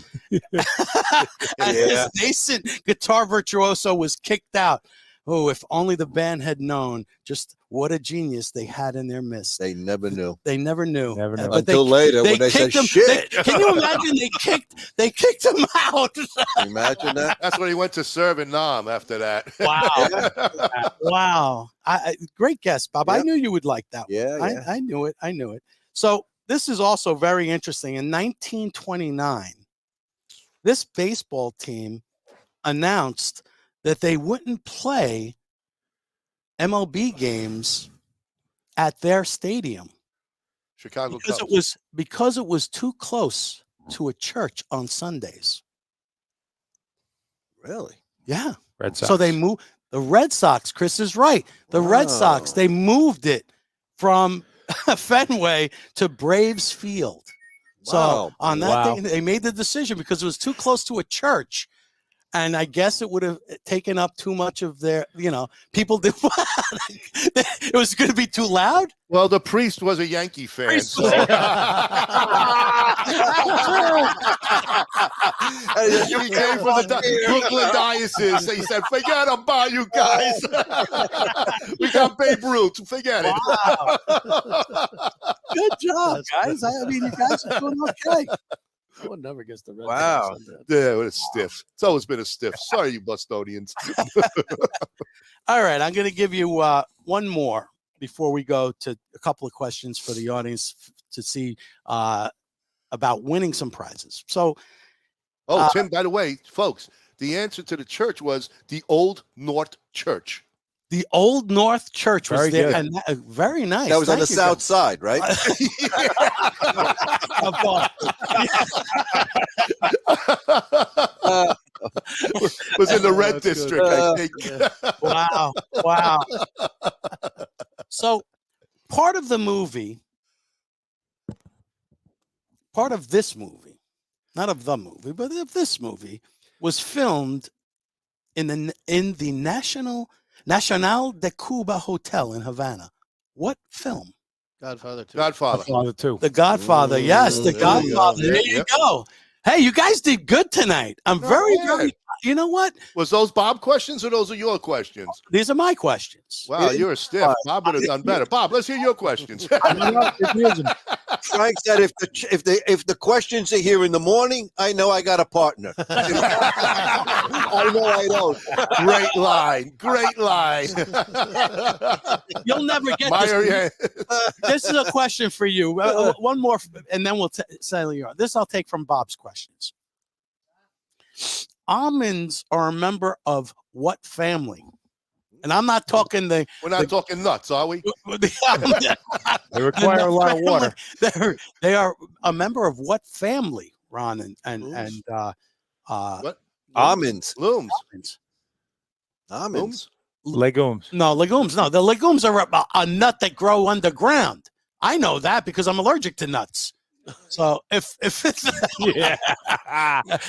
And his nascent guitar virtuoso was kicked out. Oh, if only the band had known just what a genius they had in their midst. They never knew. Until later when they said him, shit. Can you imagine they kicked him out? Can you imagine that? That's when he went to serve in Nam after that. Wow. Wow. Great guess, Bob. Yep. I knew you would like that one. Yeah. I knew it. So this is also very interesting. In 1929, this baseball team announced that they wouldn't play MLB games at their stadium Chicago because it was too close to a church on Sundays. Really? Yeah. Red Sox. So they moved the Red Sox. Chris is right. The Red Sox, they moved it from Fenway to Braves Field. So on that day, they made the decision because it was too close to a church. And I guess it would have taken up too much of their, people did. It was going to be too loud. Well, the priest was a Yankee fan. So. He came from the Brooklyn Diocese. He said, forget about you guys. We got Babe Ruth. Forget it. Good job, guys. I mean, you guys are doing okay. I would never guess the Red Wow. Sox on that. Yeah, it's stiff. It's always been a stiff. Sorry, you Bostonians. All right, I'm going to give you one more before we go to a couple of questions for the audience to see about winning some prizes. So, Tim, by the way, folks, the answer to the church was the Old North Church. The Old North Church was Very there, good. and very nice. That was on Thank the you, south guys. side, right? Was in the red that's district, good. I think. Wow. So, part of this movie, not of the movie, but of this movie, was filmed in the Nacional de Cuba Hotel in Havana. What film? Godfather 2. Godfather. Father too. The Godfather. Yes, The There you go. Godfather. Yeah, There you yeah. go. Hey, you guys did good tonight. I'm very, bad. very. You know what? Was those Bob questions or those are your questions? These are my questions. Wow, you're a stiff. Bob would have done better. Bob, let's hear your questions. Frank said, if the questions are here in the morning, I know I got a partner. I know I don't. Great line. Great line. You'll never get Meyer, this. yeah. This is a question for you. One more, and then we'll settle you on. This I'll take from Bob's questions. Almonds are a member of what family? And I'm not talking We're not talking nuts, are we? They require a lot of water. They are a member of what family, Ron and What? Almonds. Looms. Almonds. Legumes. No, legumes. No, the legumes are a nut that grow underground. I know that because I'm allergic to nuts. So if Yeah.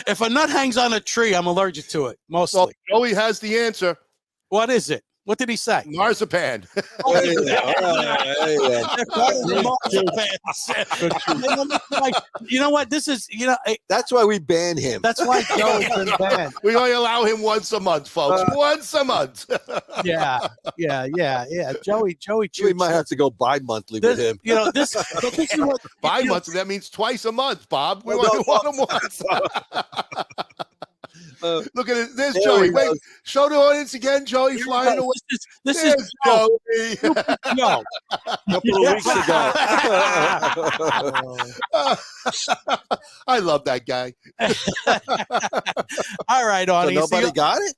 if a nut hangs on a tree, I'm allergic to it mostly. So Joey has the answer. What is it? What did he say? Marzipan. You know what? This is That's why we ban him. that's why Joe's been banned. We only allow him once a month, folks. Once a month. Yeah. Joey. We might have to go bi-monthly with him. This is what Bi-month, that means twice a month, Bob. We only want him once. Look at it. There's There Joey. we Wait, go. show the audience again. Joey flying away. This There's is Joe. Joey. No. Couple of weeks ago. I love that guy. All right, So audience. nobody got it?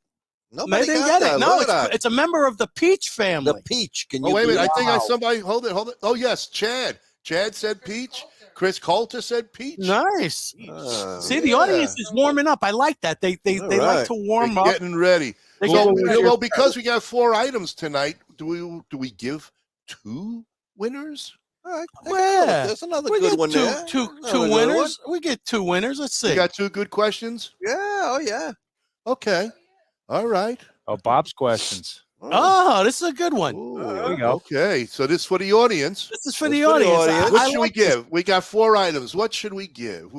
They Nobody didn't got get that. it. No, Look at that. it's a member of the peach family. The peach. Can Oh, you wait a minute. I believe- think I Wow. somebody. Hold it. Oh, yes. Chad. Chad said peach. Chris Coulter said peach. Nice. Oh, See, the yeah. audience is warming up. I like that. They All like right. to warm They're up. getting ready. They So, get ready. well, because we got 4 items tonight, do we give 2 winners? All right. Well, There's another we good get one there. two Another good winners. We get 2 winners. Let's see. You got 2 good questions? one. Yeah. Oh, yeah. Okay. All right. Oh, Bob's questions. Oh, this is a good one. There we go. Okay. So this is for the audience. This is for That's the for the audience. audience. What I should we like this. give? We got 4 items. What should we give?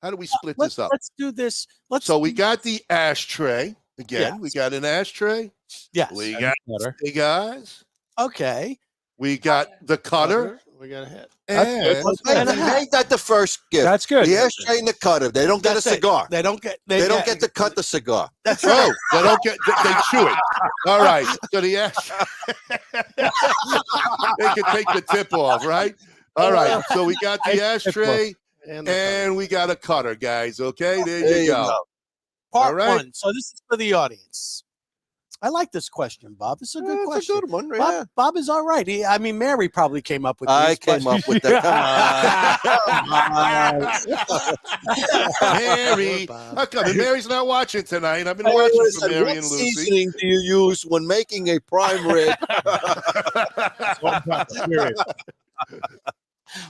How do we split this up? Let's do this. So we got the ashtray. Again, Yes. we got an ashtray. Yes. We got Butter. cigars. Okay. We got the cutter. We got a hit. And Make that the first gift. That's good. The ashtray and the cutter. They don't get That's a it. cigar. They don't get. They don't get to cut the cigar. That's right. oh, they don't get. They chew it. All right. So the ashtray. They can take the tip off, right? All right. So we got the ashtray and we got a cutter, guys. Okay. There you go. Part All right. 1. So this is for the audience. I like this question, Bob. It's a good It's question. a good one. Bob, Yeah. Bob is all right. I mean, Mary probably came up with these. I came up with that. Come on. Mary, how come? Mary's not watching tonight. I've been Hey, watching listen, for Mary what and Lucy. seasoning do you use when making a prime rib?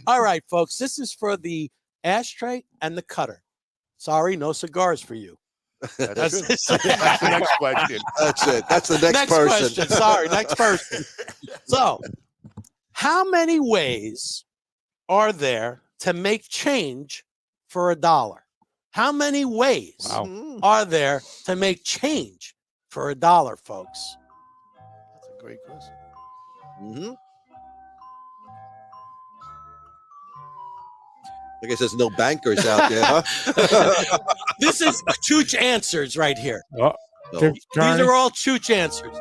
All right, folks. This is for the ashtray and the cutter. Sorry, no cigars for you. That's the next question. That's it. That's the next person. Question. Sorry, next person. So, how many ways are there to make change for $1? How many ways are there to make change for $1, folks? That's a great question. Mm-hmm. I guess there's no bankers out there, huh? This is Chooch answers right here. Oh, These are all Chooch answers.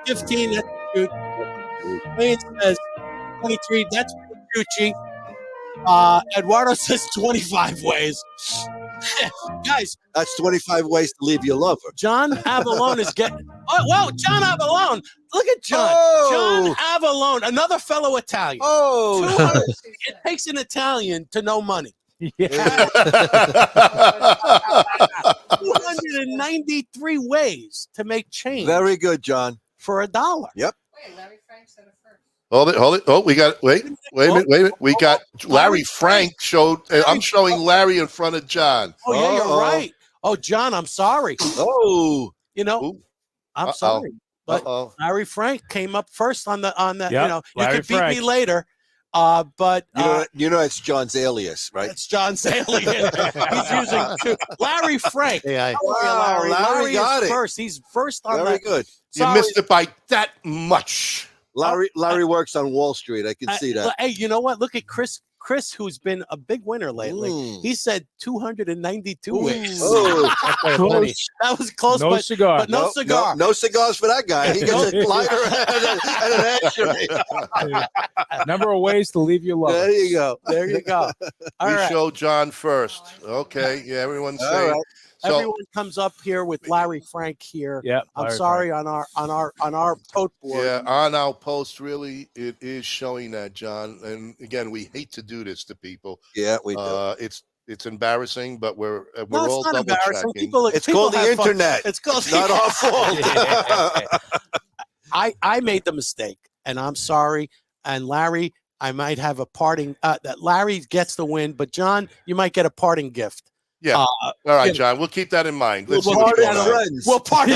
15, that's Chooch. Wayne says 23, that's Choochie. Eduardo says 25 ways. Guys, that's 25 ways to leave your lover. John Avalone is getting. Oh, whoa, John Avalone. Look at John. Oh. John Avalone, another fellow Italian. Oh, it takes an Italian to know money. Yeah. 293 ways to make change. Very good, John. For $1. Yep. Hold it. Oh, we got wait a minute. We got Larry Frank showed. I'm showing Larry in front of John. Oh, yeah, you're right. Oh, John, I'm sorry. Oh, you know, I'm sorry. But Larry Frank came up first on the Yep, you know, you Larry could beat Frank. me later. But you know it's John's alias, right? It's John's alias. He's using Larry Frank. Yeah, wow, Larry got is it. First. He's first on Very that. good. You missed it by that much. Larry works on Wall Street. I can see that. Hey, you know what? Look at Chris, who's been a big winner lately. He said 292 ways. Oh, that was close. No but, cigar. But no cigar. No cigars for that guy. He gets a lighter and an ashtray. Number of ways to leave your lover. There you go. There you go. All we right. showed John first. Okay. Yeah, everyone's All saying. right. So, Everyone comes up here with Larry Frank here. Yeah, I'm Larry sorry on our tote board. yeah, on our post, really, it is showing that, John. And again, we hate to do this to people. Yeah, we do. It's embarrassing, but we're No, all it's not double embarrassing. checking. It's called the have fun. internet. It's called Not our fault. I made the mistake, and I'm sorry. And Larry, I might have a parting. That Larry gets the win, but John, you might get a parting gift. Yeah. All right, John. We'll keep that in mind. Let's see what's going on. friends. We'll party.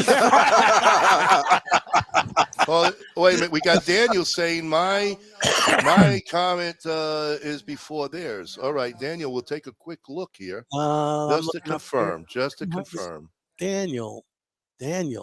Well, wait a minute. We got Daniel saying my comment is before theirs. All right, Daniel. We'll take a quick look here just to confirm. Just to confirm. Daniel. Dan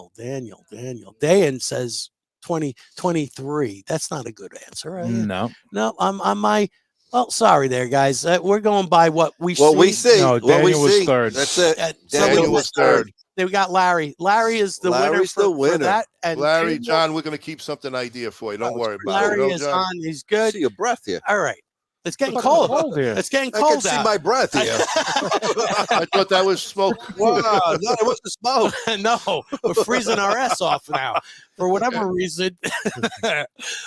says 2023. That's not a good answer. Right? No. No, I'm on my. Well, sorry there, guys. We're going by what we see. What we see. No, What we Daniel was see. third. That's it. Daniel was third. Then we got Larry. Larry is the Larry's winner. the winner. For that. And Larry, Daniel- John, we're going to keep something idea for you. Don't worry about Larry it. is John? on. He's good. See your breath here. All right. It's getting It's cold. cold here. It's getting I cold can see out. my breath here. I thought that was smoke. Wow, no, it was the smoke. No, we're freezing our ass off now for whatever reason.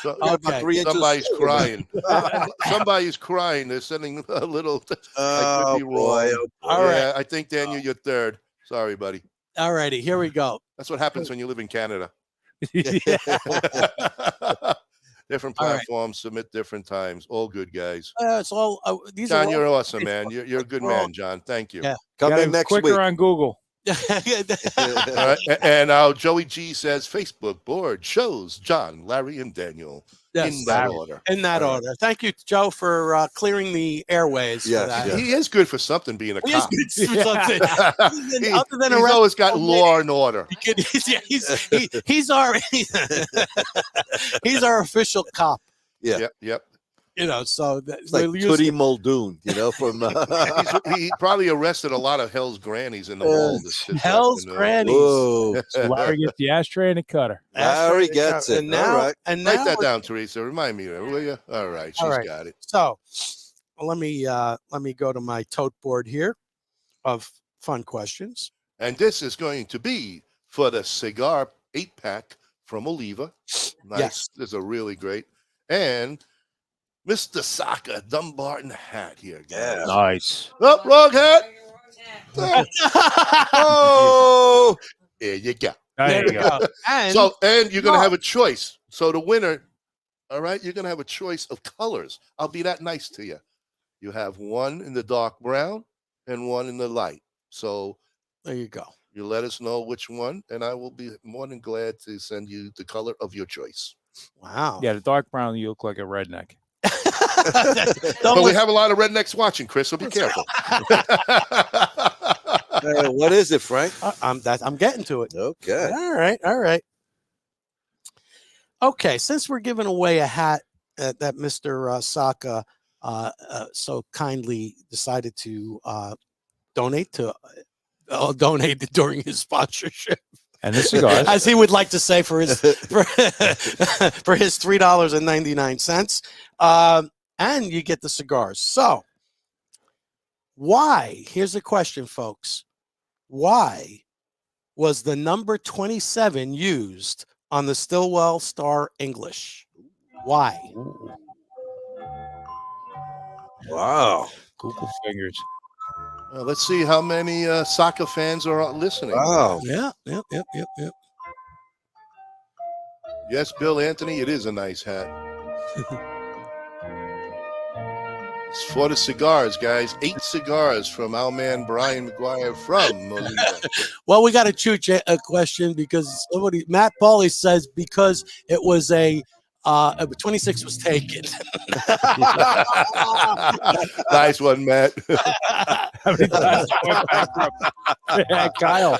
So, About 3 inches. somebody's crying. Somebody's crying. They're sending a little. I could be wrong. boy. All right. Yeah, I think Daniel, you're third. Sorry, buddy. All righty. Here we go. That's what happens when you live in Canada. Different All right. platforms submit different times. All good guys. It's all these John, are you're all, awesome, man. You're a good we're all- man, John. Thank you. Yeah. Come Gotta in be next quicker week. on Google. All right. And now Joey G says Facebook board shows John, Larry, and Daniel Yes. in that order. In that All right. order. Thank you, Joe, for clearing the airways. Yes, for that. yes. He is good for something, being a He is cop. good for something. Other than He's arrest- always got law and order. He's our he's our official cop. Yeah. Yep. You know, so It's like Tootie Muldoon, you know, from He probably arrested a lot of Hell's grannies in the wall. this Hell's afternoon. grannies. Whoa. So Larry gets the ashtray and the cutter. Larry gets it. And now, All right. and Write now that down, Teresa. Remind me, will you? All right, she's All right. got it. So let me go to my tote board here of fun questions. And this is going to be for the Cigar 8-pack from Oliva. Nice. Yes. This is a really great. And Mr. Saka Dunbarton hat here, guys. Yeah. Nice. Oh, wrong hat. Oh, there you go. There you go. And And you're going to have a choice. So the winner, all right, you're going to have a choice of colors. I'll be that nice to you. You have one in the dark brown and one in the light. So there you go. you let us know which one, and I will be more than glad to send you the color of your choice. Wow. Yeah, the dark brown, you look like a redneck. But we have a lot of rednecks watching, Chris, so be careful. What is it, Frank? I'm getting to it. Okay. All right. Okay, since we're giving away a hat that Mr. Saka so kindly decided to donate during his sponsorship. And the cigars. As he would like to say for his for his $3.99. And you get the cigars. So why? Here's a question, folks. Why was the number 27 used on the Stillwell Star English? Why? Wow. Google fingers. Let's see how many soccer fans are listening. Wow. Yeah. Yes, Bill Anthony, it is a nice hat. It's for the cigars, guys. 8 cigars from our man Brian McGuire from Molina. Well, we got to choose a question because Matt Pauly says because it was 26 was taken. Nice one, Matt. Yeah, Kyle.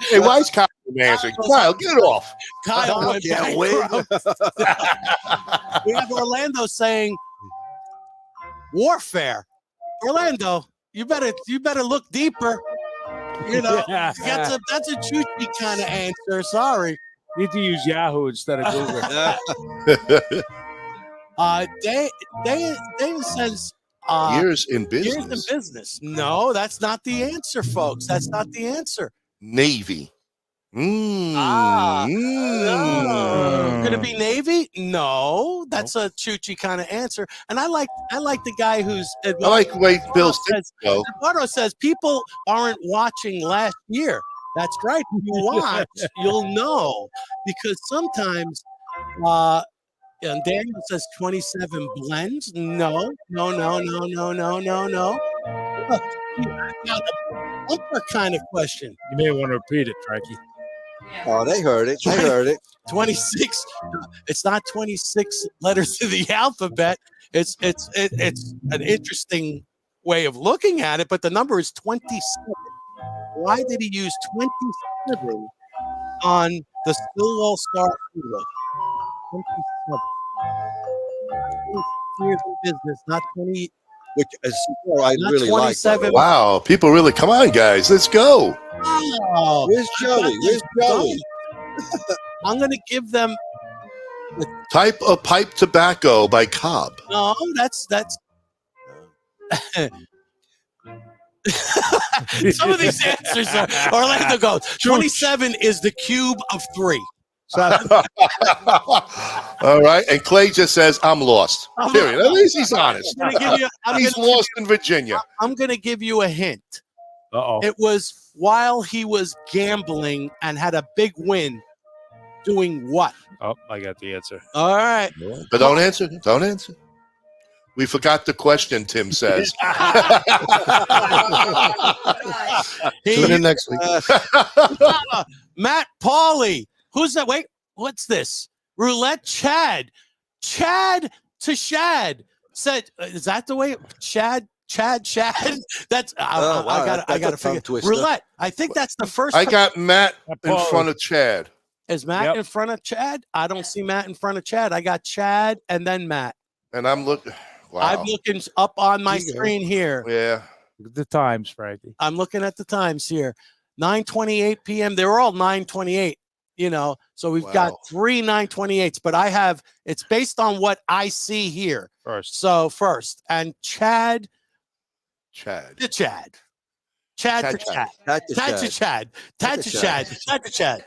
Hey, why is Kyle answering? Kyle, get off. Kyle went bankrupt. We have Orlando saying warfare. Orlando, you better look deeper. You know, that's a choosy kind of answer. Sorry. Need to use Yahoo instead of Google. David says Years in business. years in business. No, that's not the answer, folks. That's not the answer. Navy. No. Could it be Navy? No, that's a choochy kind of answer. And I like the guy who's I like the way Bill says. go. Eduardo says people aren't watching last year. That's right. If you watch, you'll know because sometimes. And Daniel says 27 blends. No. Bumper kind of question. You may want to repeat it, Frankie. Oh, they heard it. 26. It's not 26 letters to the alphabet. It's an interesting way of looking at it, but the number is 27. Why did he use 27 on the Stillwell Star English? 27. Years in business, not 20. Which is I Not really like. 27. Wow, people really, come on, guys, let's go. Oh, Where's Joey? Where's Joey? I'm going to give them. Type of pipe tobacco by Cobb. No, that's. Some of these answers are. Orlando goes. 27 is the cube of 3. All right, and Clay just says, "I'm lost." Period. At least he's honest. He's lost in Virginia. I'm going to give you a hint. Uh-oh. It was while he was gambling and had a big win. Doing what? Oh, I got the answer. All right. But don't answer. Don't answer. We forgot the question, Tim says. Tune in next week. Matt Pauly. Who's that? Wait, what's this? Roulette Chad. Chad to Shad. Said, is that the way? Chad? That's I gotta figure. Roulette. I think that's the first. I got Matt in front of Chad. Is Matt in front of Chad? I don't see Matt in front of Chad. I got Chad and then Matt. And I'm looking. Wow. I'm looking up on my screen here. Yeah. Look at the times, Frankie. I'm looking at the times here. 9:28 p.m. They were all 9:28. You know, so we've got 3 9:28s, but I have it's based on what I see here First. So first, and Chad. Chad to Chad. Chad to Chad. Chad to Chad. Chad to Chad.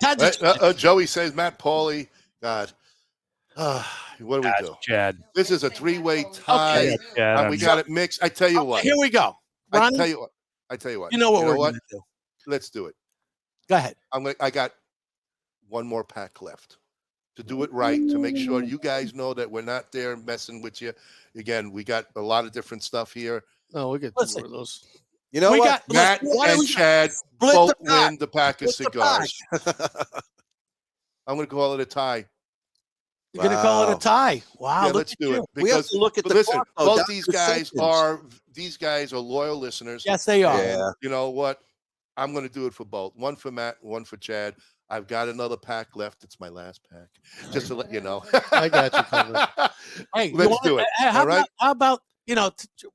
Chad to Chad. Joey says Matt Pauly. God. What do we do? Chad. This is a three-way tie. Okay. We got it mixed. I tell you what. Here we go. Ronnie, I tell you what. You know what we're going to do. Let's do it. Go ahead. I got one more pack left to do it right, to make sure you guys know that we're not there messing with you. Again, we got a lot of different stuff here. Oh, we get 2 more of those. You know what? Matt and Chad both win the pack of cigars. I'm going to call it a tie. You're going to call it a tie. Wow. Yeah, let's do it. Because, we have to look at the listen, clock, both these guys are loyal listeners. Yes, they are. Yeah. You know what? I'm going to do it for both. One for Matt, one for Chad. I've got another pack left. It's my last pack. Just to let you know. I got you covered. Hey, let's do it. How about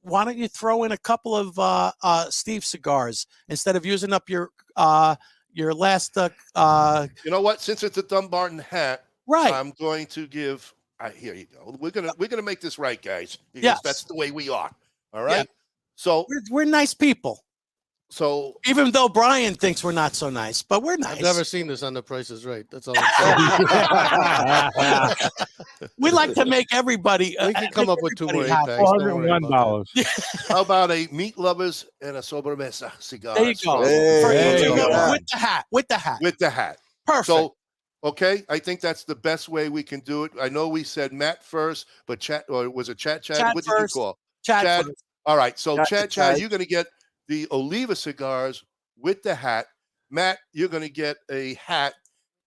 why don't you throw in a couple of Steve cigars instead of using up your last you know what? Since it's a Dunbarton hat, right, I'm going to give here you go. We're gonna make this right, guys. Because yes, that's the way we are. All right. Yeah. So we're nice people. So even though Brian thinks we're not so nice, but we're nice. I've never seen this on The Price is Right. That's all I'm saying. We like to make everybody. We can come up with 2 more 8-packs. $401. How about a meat lovers and a sobremesa cigar? There you go. With the hat. With the hat. With the hat. Perfect. So, okay, I think that's the best way we can do it. I know we said Matt first, but Chad, or was it Chad? Chad what first. did you call? Chad. All right. So Chad, Chad, you're going to get the Oliva cigars with the hat. Matt, you're going to get a hat,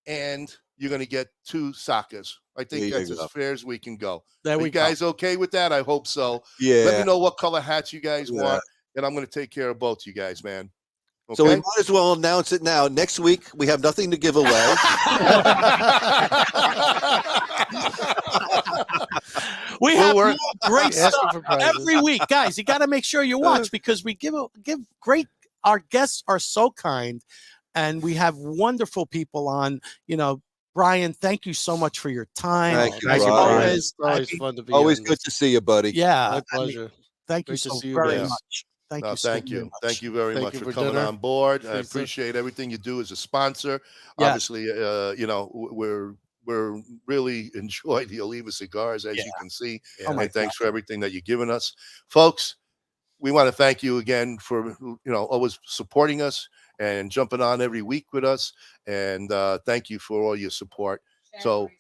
and you're going to get 2 Sakas. I think that's as fair as we can go. There we go. You guys okay with that? I hope so. Yeah. Let me know what color hats you guys want, and I'm going to take care of both you guys, man. Okay? So we might as well announce it now. Next week, we have nothing to give away. We have more great stuff every week, guys. You got to make sure you watch because we give great. Our guests are so kind, and we have wonderful people on. Brian, thank you so much for your time. Thank you, always fun to be. Always good to see you, buddy. Yeah, my pleasure. Thank you so very much. Thank you. Thank you. Thank you very much for coming on board. I appreciate everything you do as a sponsor. Obviously, we're really enjoy the Oliva cigars, as you can see. And thanks for everything that you've given us, folks. We want to thank you again for always supporting us and jumping on every week with us. And thank you for all your support. So,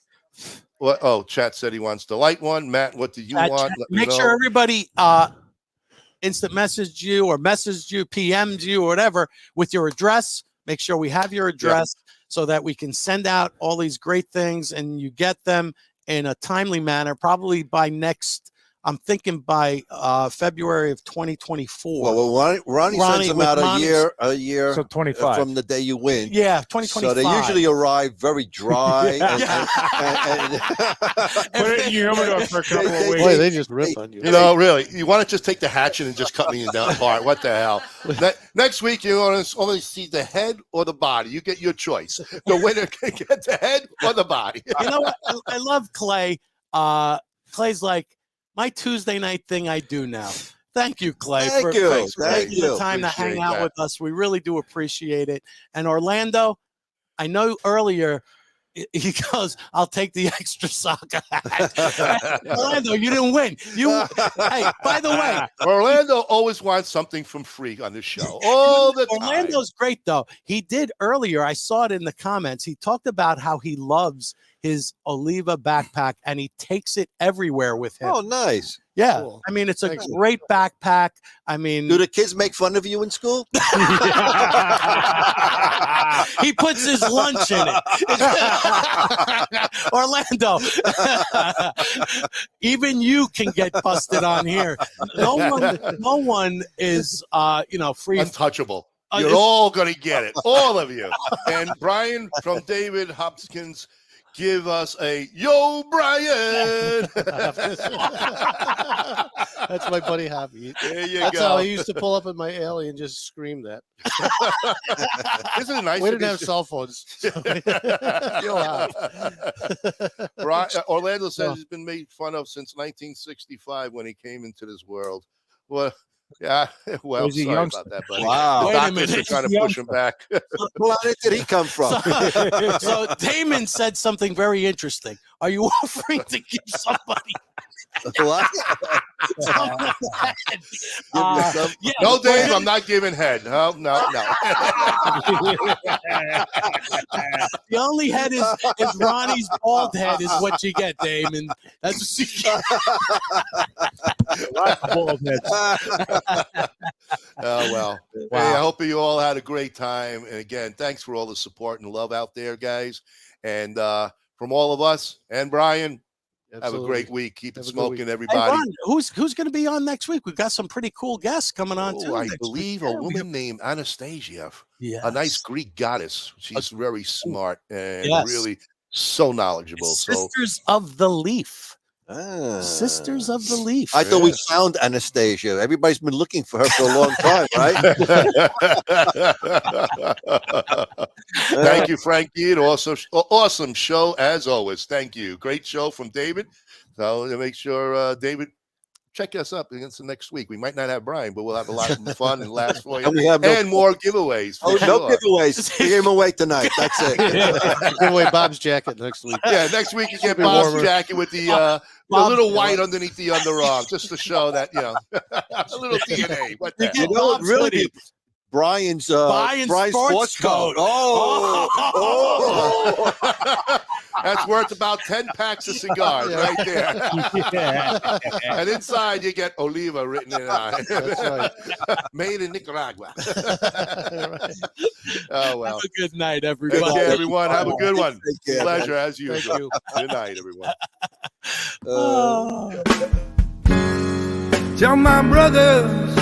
Chat said he wants to light one. Matt, what do you want? Make sure everybody instant messaged you or messaged you, PM'd you or whatever with your address. Make sure we have your address so that we can send out all these great things and you get them in a timely manner, probably by I'm thinking by February of 2024. Well, Ronnie sends them out a year so 25 from the day you win. Yeah, 2025. So they usually arrive very dry. Put it in your humidor for a couple of weeks. Boy, they just rip on you. Really, you want to just take the hatchet and just cut me down apart. What the hell? Next week, you want to only see the head or the body. You get your choice. The winner can get the head or the body. You know what? I love Clay. Clay's like, my Tuesday night thing I do now. Thank you, Clay, for taking the time to hang out with us. We really do appreciate it. And Orlando, I know earlier he goes, I'll take the extra soccer hat. Orlando, you didn't win. Hey, by the way, Orlando always wants something from free on this show. All the time. Orlando's great, though. He did earlier. I saw it in the comments. He talked about how he loves his Oliva backpack and he takes it everywhere with him. Oh, nice. Yeah. Cool. I mean, it's a great backpack. I mean, do the kids make fun of you in school? He puts his lunch in it. Orlando, even you can get busted on here. No one is, free. Untouchable. You're all going to get it. All of you. And Brian from David Hopkins, give us a yo, Brian. That's my buddy Happy. There you That's go. how he used to pull up in my alley and just scream that. Isn't it nice? We didn't have cell phones. So you'll have. Orlando says he's been made fun of since 1965 when he came into this world. Well, Yeah. Well, Was he sorry youngster? about that, buddy. Wow. The Wait a doctors minute. are trying to push him back. What planet did he come from? So Damon said something very interesting. Are you offering to give somebody? What? Yeah, No, Dave, I'm not giving head. No. the only head is Ronnie's bald head is what you get, Damon. That's what you get. Lots of bald heads. Oh, well. Hey, I hope you all had a great time. And again, thanks for all the support and love out there, guys. And from all of us and Brian, have a great week. Keep it smoking, everybody. Hey, Ron, who's going to be on next week? We've got some pretty cool guests coming on too. I believe a woman named Anastasia, a nice Greek goddess. She's very smart and really so knowledgeable. Sisters of the Leaf. Sisters of the Leaf. I thought we found Anastasia. Everybody's been looking for her for a long time, right? Thank you, Frankie. Awesome show as always. Thank you. Great show from David. So make sure, David, check us up against the next week. We might not have Brian, but we'll have a lot of fun and laughs for you. And more giveaways. Oh, no giveaways. We gave him away tonight. That's it. Give away Bob's jacket next week. Yeah, next week you get Bob's jacket with the little white underneath the underarm, just to show that, a little DNA. What the hell? You know what really be Brian's sports coat. Oh. That's worth about 10 packs of cigars right there. And inside you get Oliva written in on it. That's right. Made in Nicaragua. Oh, well. Have a good night, everybody. Take care, everyone. Have a good one. Take care, Pleasure, man. as usual. Good night, everyone. Tell my brothers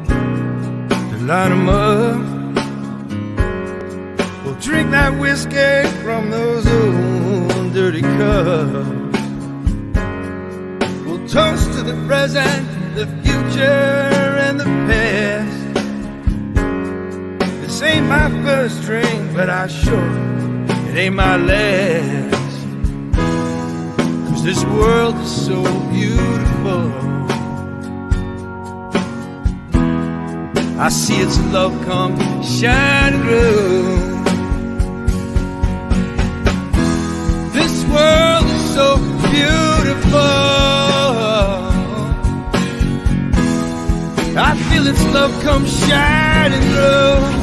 to line them up. We'll drink that whiskey from those old dirty cups. We'll toast to the present, the future, and the past. This ain't my first drink, but I sure it ain't my last. 'Cause this world is so beautiful. I see its love come shining through. This world is so beautiful. I feel its love come shining through.